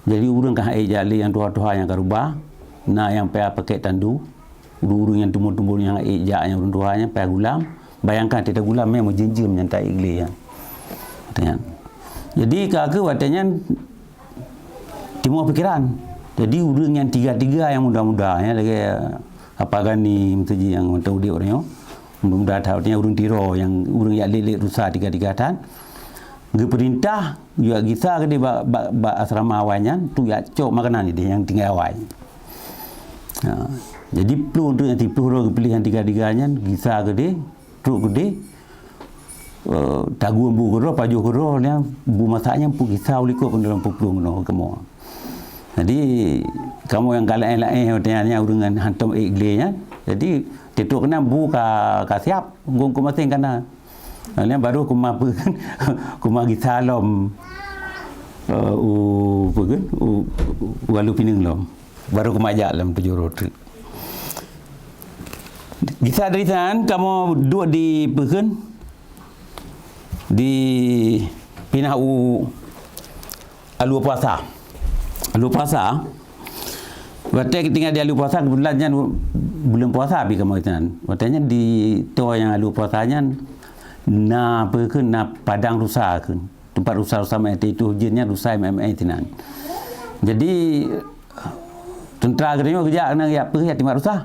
Jadi urang kah jali yang tua-tua yang karubah, na yang pakai tandu, urung yang tumbuh-tumbuh yang yang urang tuanya pakai gulam. Bayangkan tidak gula memang jinjir menyertai igli ya. Jadi kakak watanya timur pikiran. Jadi urang yang tiga yang muda-muda ya lagi apa kan ni mentuji yang tahu dia orangnya. Muda-muda tahunya urang tiro yang urang yang lelek rusak tiga tan. Ge perintah juga kita ke di asrama awalnya tu ya cok makanan dia yang tinggal awal. Jadi perlu untuk yang tipu pilihan tiga-tiganya kita ke dia truk gede tagu bu goro paju goro ni bu masaknya pu kisau liko pun dalam puplung no kamu. Jadi kamu yang galak-galak tanya urungan hantam iglenya. Jadi tituk kena bu ka siap gong ku masing kana. Ni baru ku mapu kan ku magi salom Walu Pinang lom. Baru ku majak dalam 7 roti. Bisa dari sana kamu duduk di peken di pinah alu puasa. Waktu tinggal di alu puasa kebetulannya belum puasa tapi kamu itu. Waktunya di to yang alu puasanya na peken na padang rusak tempat rusak sama itu jinnya rusak MMA tinan. Jadi tentera kerja nak ya pergi tempat rusak.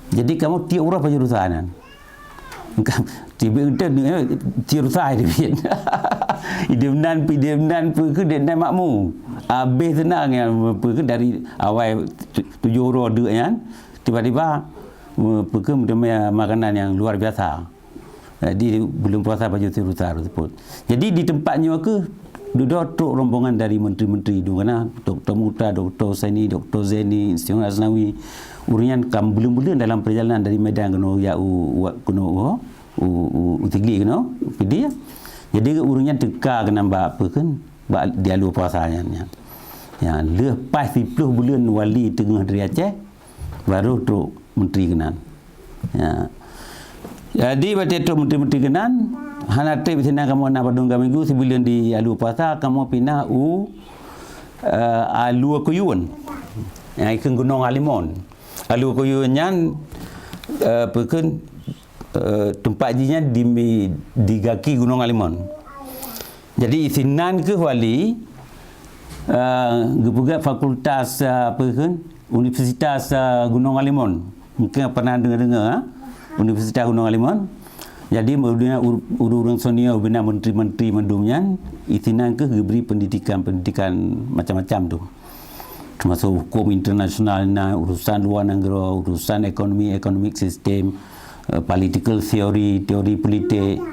Jadi kamu tiap orang pada rusahan. Tiba tiap rusahan dia. Idemnan ke dia makmu. Habis senang yang pergi dari awal 7 orang dua kan. Tiba-tiba pergi makanan yang luar biasa. Jadi belum puasa baju rusahan tersebut. Jadi di tempatnya ke duduk rombongan dari menteri-menteri tu kan. Dr. Muta, Dr. Saini, Dr. Zeni, Siti Asnawi. Urian kam belum dalam perjalanan dari Medan kuno utigli kuno pidi jadi urunnya teka kena apa kan dia lu puasanya ya lepas 10 bulan wali tengah dari Aceh baru tu menteri kenan ya jadi baca tu menteri kenan hana trip sini kamu nak padung minggu sebulan di alu puasa kamu pindah alu kuyun yang ikut Gunung Alimon. Alu kuyunnya peken tempat jinya di kaki Gunung Halimun. Jadi isinan ke wali juga fakultas apa kan Universitas Gunung Halimun. Mungkin pernah dengar Universitas Gunung Halimun. Jadi kemudian urang senior benar menteri-menteri mendumnya isinan ke beri pendidikan macam-macam tu. Termasuk hukum internasional, urusan luar negara, urusan economic system, political theory, teori politik,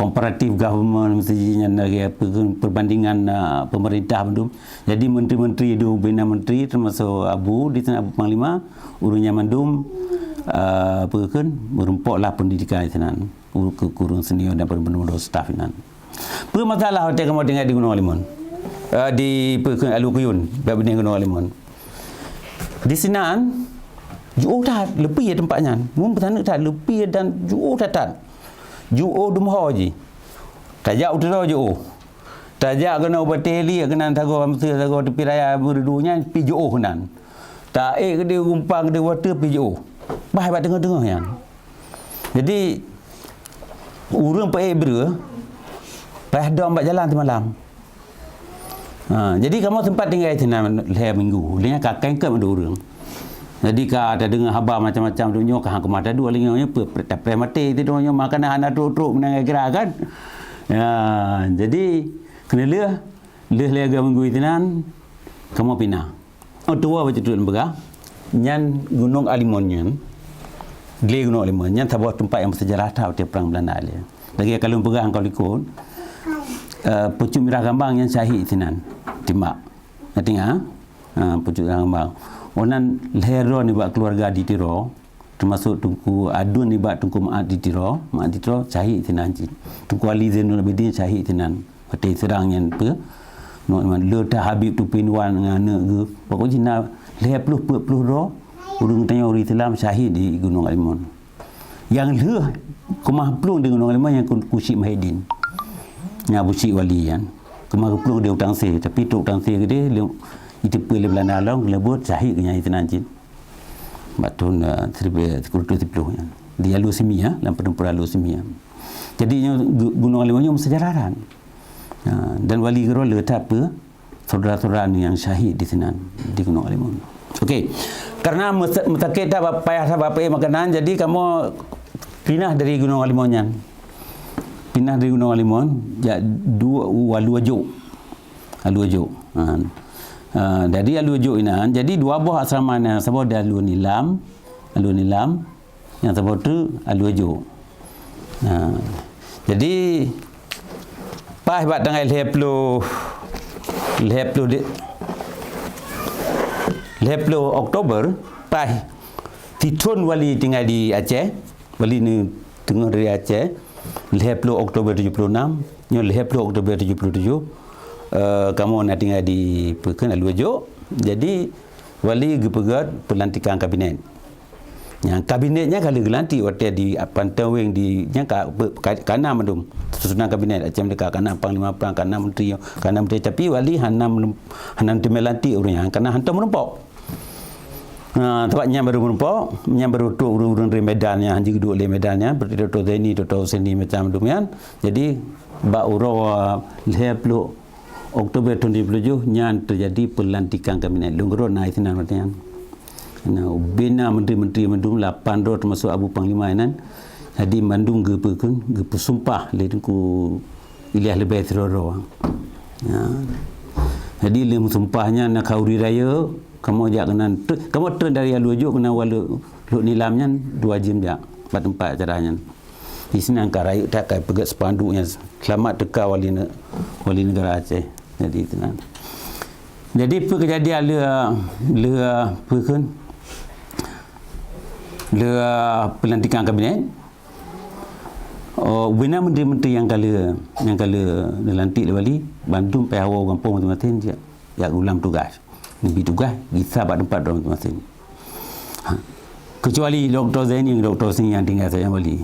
comparative government, mestinya perbandingan pemerintah mendum. Jadi menteri-menteri itu bina menteri termasuk Abu di sana Abu Panglima urangnya mendum merumpoklah pendidikan di sana ke kurung senior dan penuh staf ini. Apa masalah hotel kamu tinggal di Gunung Halimun? Di Alu Kuyun, berbanding Gunung Halimun. Di sana jauh tak lebih ya tempatnya. Mun bertanya tak lebih dan jauh tak. Jauh dumho je. Tajak utara jauh. Tajak kena ubat heli kena tago amsa tepi raya berdunya pi jauh kenan. Tak ke dia rumpang dia water pi jauh. Bah hebat tengah-tengah yang. Jadi urang pakai bera payah dom buat jalan tu malam. Jadi kamu sempat tinggal di sana leher minggu. Dia kakak ke ada orang. Jadi ka ada dengar khabar macam-macam dunia ka hang mata dua lingnya pre mati tu dunia makanan anak truk menang gerak kan. Jadi kena leh minggu di sana kamu pindah. Tua baca tu berah. Nyan Gunung Halimun nyan. Gele Gunung Halimun nyan sebuah tempat yang bersejarah tahu tiap perang Belanda dia. Lagi kalau perang kau ikut pucuk merah gambang yang syahid sinan timak. Tengah pucuk merah gambang. Onan lehero ni buat keluarga di Tiro termasuk Tunku Adun ni buat Tunku Maat di Tiro syahid sinan. Tunku Ali Zainul Abidin syahid sinan. Pati serang yang apa? Le dah Habib tu pinwan dengan anak ke. Pokoknya nak leher puluh ro urang tanya orang Islam syahid di Gunung Halimun. Yang le kemah pelung di Gunung Halimun yang Kusyik Mahidin. Yang Busyik Wali kan. Kemah pelung dia utang se tapi tu utang se ke dia itu pilih Belanda long lebut syahid ke nyai tenanjin. Batun 1910 kan. Di Alusimia dalam pertempuran Alusimia. Jadi Gunung Halimun sejarah dan wali gero letak apa saudara-saudara yang syahid di sana di Gunung Halimun. Okey. Karena mesakit dah payah bapa makanan jadi kamu pindah dari Gunung Halimunnya. Pindah dari Gunung Halimun ya dua Aluwajuk. Dari Aluwajuk ini jadi dua buah asrama yang sebut di Alu Nilam yang sebut tu Aluwajuk. Jadi pas buat tanggal 10 Oktober pas Titun wali tinggal di Aceh. Wali ni tengah dari Aceh. 10 Oktober 76, 10 Oktober 77 kamu nak tinggal di Pekan Aluwajuk. Jadi wali gepegat pelantikan kabinet. Yang kabinetnya kalau gelanti waktu di Pantawing di yang kana mandum susunan kabinet macam dekat kana panglima perang kana menteri tapi wali hanam temelanti orang kana hantar menumpuk. Tempatnya baru menumpuk, nya baru tu urang dari medannya hang duduk di medannya berarti Dr. Zaini Dr. Husseini macam demikian. Jadi ba uro 10 Oktober 2007 nyan terjadi pelantikan kabinet. Lunggro naik sinan matanya. Bina menteri-menteri mendung 8 ro termasuk Abu Panglima nan. Jadi mandung ge sumpah le ku Ilyas lebih teroro. Jadi le sumpahnya nak kauri raya kamu ajak kena kamu turun dari Aluwajuk kena walu nilamnya 2 jam dia tempat caranya. Di sini angkat rakyat tak kai pegat spanduknya selamat teka wali negara Aceh. Jadi tenang. Jadi kejadian le pelantikan kabinet bina menteri-menteri yang kala dilantik wali Bandung PHW kampung masing-masing dia ya ulang tugas lebih tugas bisa buat tempat orang masing-masing kecuali Dr. Zaini dan Dr. Husseini yang tinggal saya wali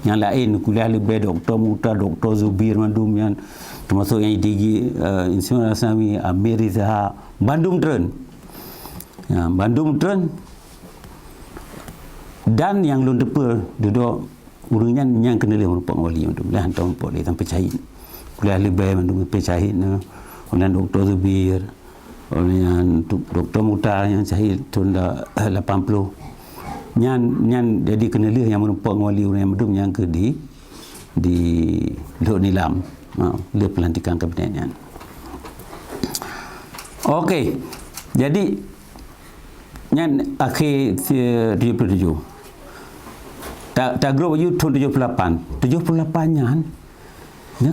yang lain kuliah lebih Dr. Muta Dr. Zubir Mandum yang termasuk yang IDG Insinyur Asami Amir Rizha Bandung Tren Dan yang lun depa duduk urangnya yang kena le merupakan wali untuk lah hantar empok le tanpa cahit. Kuliah lebih mandung pe cahit na. Oleh Dr. Zubir, oleh Dr. Mutar yang cahit tahun 80. Nyan jadi kena le yang merupakan wali orang yang medum yang ke di Lok Nilam. Le pelantikan kabinetnya. Okey. Jadi nyan akhir 77. Tak grup you tahun 78. 78 nyan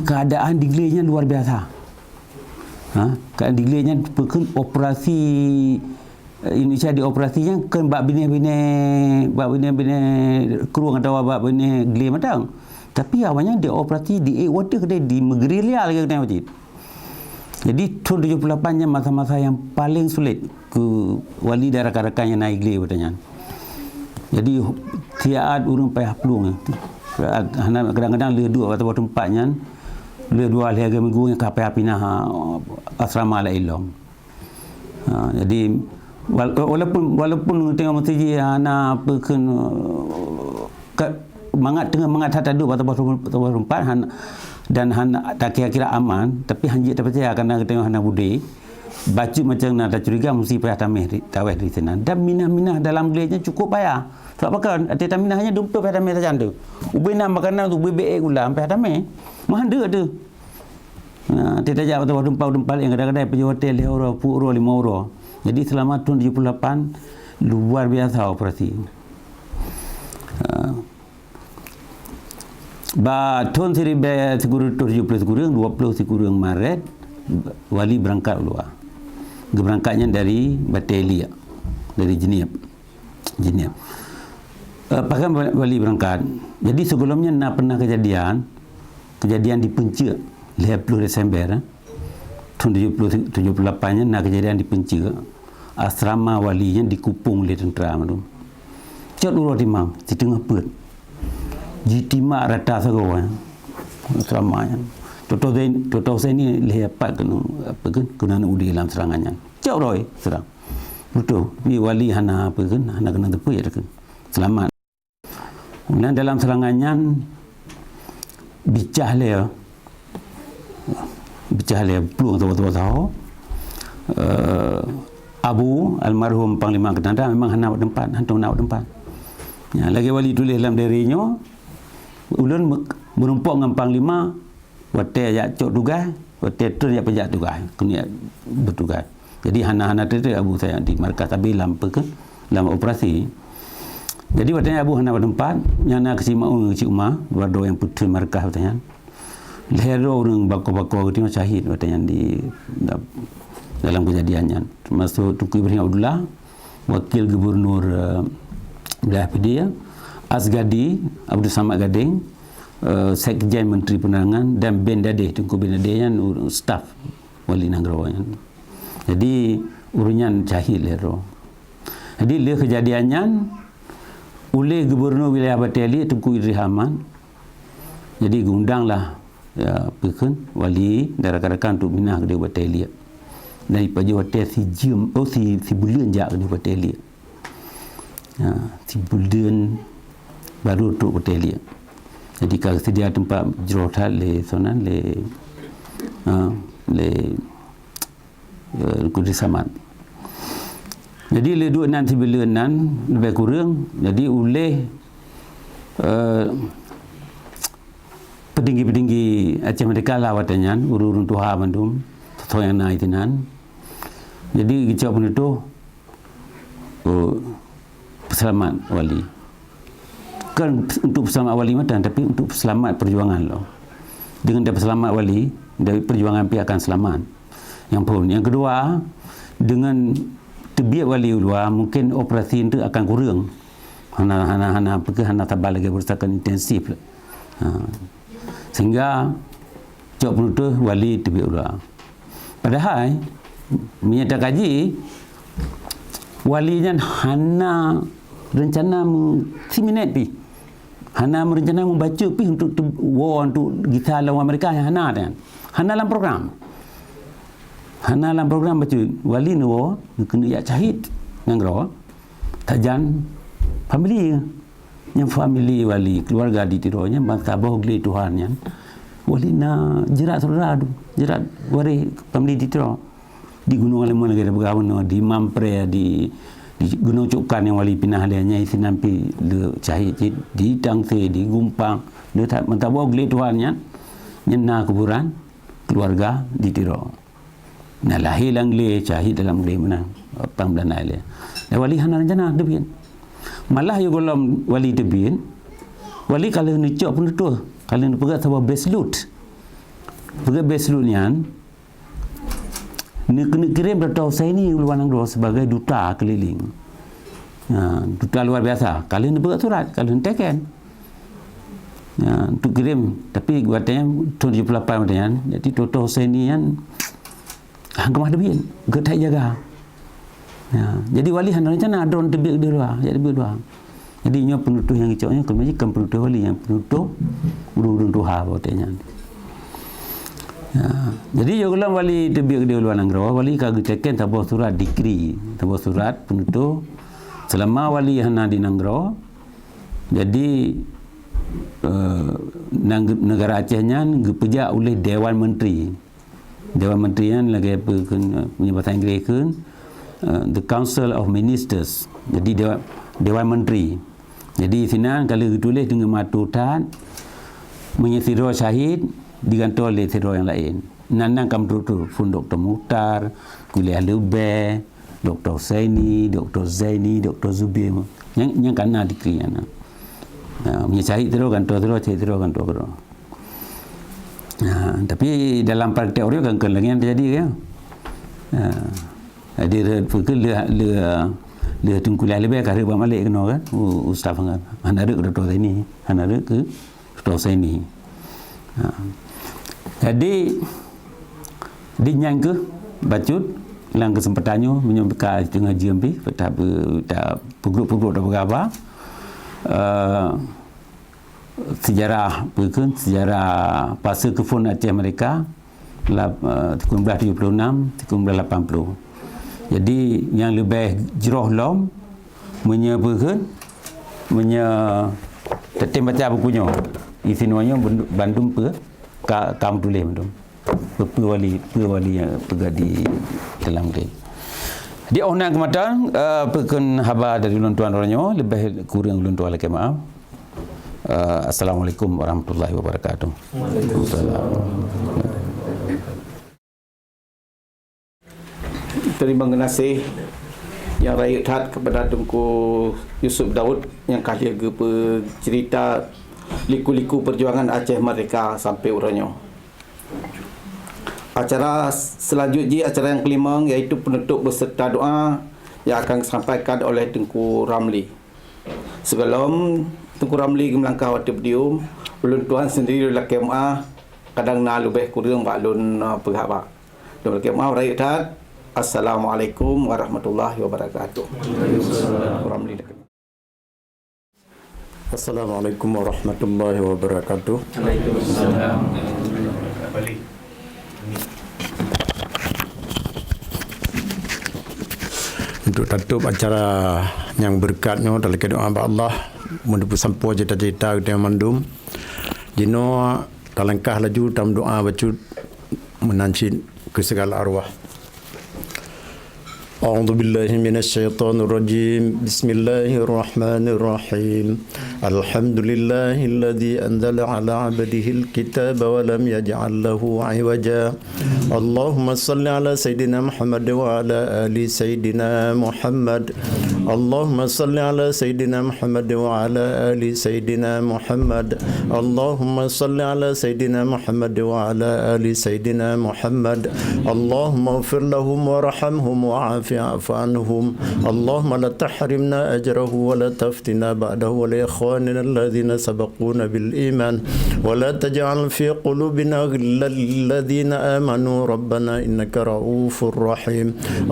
keadaan diglenya luar biasa. Keadaan diglenya bukan operasi Indonesia dioperasinya kan bab bine keruang atau bab bine gle matang. Tapi awalnya dia operasi di water kedai di Megrilia lagi kedai wajib. Jadi tahun 78 nya masa-masa yang paling sulit ke wali dan rakan-rakan yang naik gle katanya. Jadi tiap urang payah pelung. Kadang-kadang le dua atau tempatnya le dua hari minggu yang kapai pinah asrama la ilong. Jadi walaupun tengah mesti anak pekan mangat tadu atau tempat dan tak kira-kira aman, tapi hanjit tak percaya kerana tengok hana budi baca macam nak tak curiga mesti payah taweh di sana. Dan minah-minah dalam gelarnya cukup payah. Sebab apa kan? Ada minahnya dumpa payah tameh saja tu. Ubina makanan tu BBA ulam payah tameh. Mahanda tu. Tidak jauh atau tempat yang kadang-kadang pergi hotel €1, €4, €5. Jadi selama tahun 78 luar biasa operasi. Tahun 1970 Maret wali berangkat keluar. Berangkatnya dari Batelia, dari Genep. Pakai wali berangkat. Jadi sebelumnya pernah kejadian di Pencak 20 Desember tahun 78 nya kejadian di Pencak. Asrama walinya dikupung oleh tentera tu. Cak dulu timang di tengah perut. Jitima rata segawan asramanya. Toto saya ni lepas kena udi dalam serangannya. Cak roy serang. Betul. Ni wali hana kena tepi ya kan. Selamat. Dan dalam serangannya bicah le peluang tahu. Abu almarhum Panglima Ketandan memang hantar tempat. Ya, lagi wali tulis dalam dirinya ulun menumpuk dengan Panglima wate ya cok tugas, wate tu ya pejak tugas, kena bertugas. Jadi hana tu Abu saya di markas Tabilam dalam operasi. Jadi watanya Abu hana tempat, yang nak kasi mau ngisi umah, wado yang putih markas watanya. Lehero orang bako-bako itu syahid watanya di dalam kejadiannya. Termasuk Tunku Ibrahim Abdullah, Wakil Gubernur Wilayah Pedia, Asgadi Abdul Samad Gading, Sekjen Menteri Penerangan dan Ben Dadeh, Tunku Ben Dadeh yang staf Wali Nanggro. Jadi urunyan syahid lehero. Jadi le kejadiannya oleh Gubernur Wilayah Batali Tunku Idris Haman. Jadi diundanglah wali dan rakan-rakan untuk minah ke Batali. Daripada hotel si bulan jak di hotel si bulan baru tu hotel. Jadi kalau sedia tempat jerotat le sonan le Kudus Samad. Jadi le dua nanti bulanan lebih kurang. Jadi oleh petinggi-petinggi Aceh Merdeka lah watanya urun tuha bandum yang naik tenan. Jadi kita pun itu selamat wali. Kan untuk selamat wali matan, tapi untuk selamat perjuangan lo. Dengan dapat selamat wali, dari perjuangan pihak akan selamat. Yang pun. Yang kedua, dengan terbiak wali luar, mungkin operasi itu akan kurang. Hana tabal lagi bersakan intensif. Sehingga cok pun itu wali terbiak luar. Padahal menyata kaji walinya hana rencana si minit pi. Hana merencana membaca pi untuk kita lawan mereka yang hana dan. Hana dalam program. Hana dalam program baca wali ni kena ya syahid ngangro. Tajan family yang family wali keluarga di tironya maka bohli Tuhan yang wali na jerat saudara jerat wari family di tiro di gunung Lemon negara Begawan di Mampre di gunung Cukan yang wali pinah lianya isi nampi le cahit di Tangse di Gumpang le tak menta bohli Tuhan yang nyena kuburan keluarga di tiro na lahir lang le cahit dalam le menang pangblana le wali hanan jana debin malah yo golom wali debin wali kalau ni cok pun tu kalau ni pegat sama beslut nian ni kena kirim datau saya ni luar do sebagai duta keliling duta luar biasa kalau ni pegat surat kalau ni teken tu kirim tapi katanya 78 katanya jadi Dr. Hussein ni kan hangkah debin getai jaga jadi wali hendak macam drone tebik dia luar jadi berdua jadi nya penutuh yang kecoknya kemudian penutuh wali yang penutuh urung tuha botenya jadi yo kalau wali tebik dia luar nanggro wali kagak teken tabuh surat dikri tabuh surat penutuh selama wali hana di nanggro jadi negara Acehnya gepejak oleh Dewan Menteri yang lagi punya bahasa Inggeris kan the Council of Ministers jadi Dewan Menteri jadi sinan kalau ditulis dengan matutan menyesiro syahid digantung oleh siro yang lain nanang kam tu pun Dr. Muhtar kuliah Lube Dr. Husaini Dr. Zaini Dr. Zubir yang kena dikri punya syahid terus gantung terus tapi dalam praktik orang kan lagi yang terjadi kan dia fikir le tungkulah lebih kare ba malik kena kan ustaz kan hana ada ke ini hana ada ke dosa ini jadi dinyang ke bacut lang kesempatannya menyampaikan dengan GMP pada grup-grup dah berapa sejarah bukan sejarah fase kefun Aceh mereka 1976 1980 jadi yang lebih jeroh lom menyebutkan tetem baca bukunya isi namanya Bandung kam tulis Bandung wali yang pegang di dalam dia di onang kematan pekan haba dari luntuan orangnya lebih kurang luntuan lagi maaf. Assalamualaikum warahmatullahi wabarakatuh. Terima kasih yang rakyat hat kepada Tunku Yusuf Daud yang kali cerita liku-liku perjuangan Aceh Merdeka sampai urangnya. Acara selanjutnya acara yang kelima iaitu penutup beserta doa yang akan disampaikan oleh Tunku Ramli. Sebelum Tunku Ramli melangkah waktu beliau, belum Tuhan sendiri dalam kemah kadang nak lebih kurang baklun pegawai. Dalam kemah rakyat hat. Assalamualaikum warahmatullahi wabarakatuh. Assalamualaikum warahmatullahi wabarakatuh. Untuk tutup acara yang berkatnya dalam doa Allah menuju sampai cita-cita kita mandum jino talangkah laju dalam doa bacut menanci ke segala arwah. أعوذ بالله من الشيطان الرجيم بسم الله الرحمن الرحيم الحمد لله الذي أنزل على عبده الكتاب ولم يجعل له عوجا اللهم صل على سيدنا محمد وعلى آل سيدنا محمد اللهم صل على سيدنا محمد وعلى آل سيدنا محمد اللهم صل على سيدنا محمد وعلى آل سيدنا محمد اللهم اغفر لهم وارحمهم وعافهم واعف عنهم اللهم لا تحرمنا أجره ولا تفتنا بعده ولإخواننا الذين سبقونا بالإيمان ولا تجعل في قلوبنا غلا للذين آمنوا ربنا إنك رؤوف رحيم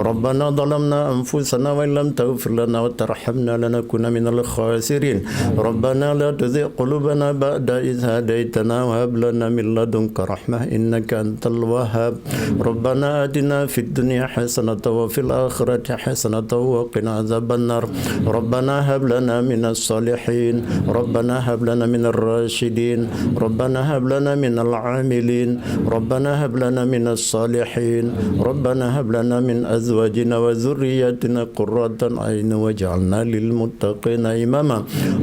ربنا ظلمنا أنفسنا وإن لم تغفر لنا لنا وترحمنا لنكون من الخاسرين ربنا لا تزغ قلوبنا بعد إذ هديتنا وهب لنا من لدنك رحمة إنك أنت الوهاب ربنا آتنا في الدنيا حسنة وفي الآخرة حسنة وقنا عذاب النار ربنا هب لنا من الصالحين ربنا هب لنا من الراشدين ربنا هب لنا من العاملين ربنا هب لنا من الصالحين ربنا هب لنا من أزواجنا وذرياتنا قرة أعين واجعلنا للمتقين إماما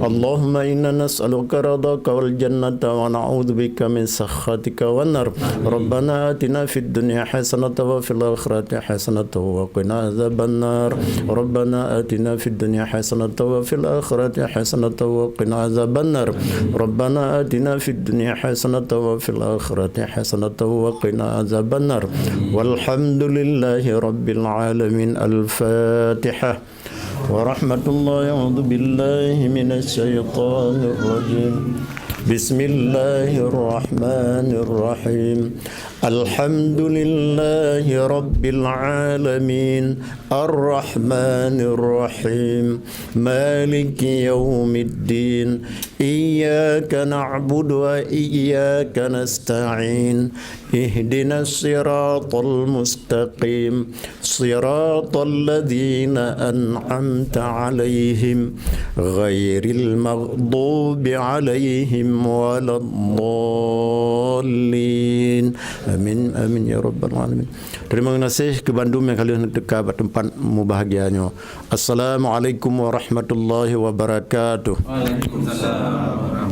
اللهم إنا نسألك رضاك والجنة ونعوذ بك من سخطك والنار ربنا آتنا في الدنيا حسنة وفي الآخرة حسنة وقنا عذاب النار ربنا آتنا في الدنيا حسنة وفي الآخرة حسنة وقنا عذاب النار ربنا آتنا في الدنيا حسنة وفي الآخرة حسنة وقنا عذاب النار والحمد لله رب العالمين الفاتحة ورحمة الله أعوذ بالله من الشيطان الرجيم بسم الله الرحمن الرحيم الحمد لله رب العالمين الرحمن الرحيم مالك يوم الدين إياك نعبد وإياك نستعين اهدنا الصراط المستقيم صراط الذين أنعمت عليهم غير المغضوب عليهم ولا الضالين amin amin ya rabbal alamin. Terima kasih ke Bandung yang kalian dekat tempat mubahagianya. Assalamualaikum warahmatullahi wabarakatuh. Waalaikumsalam.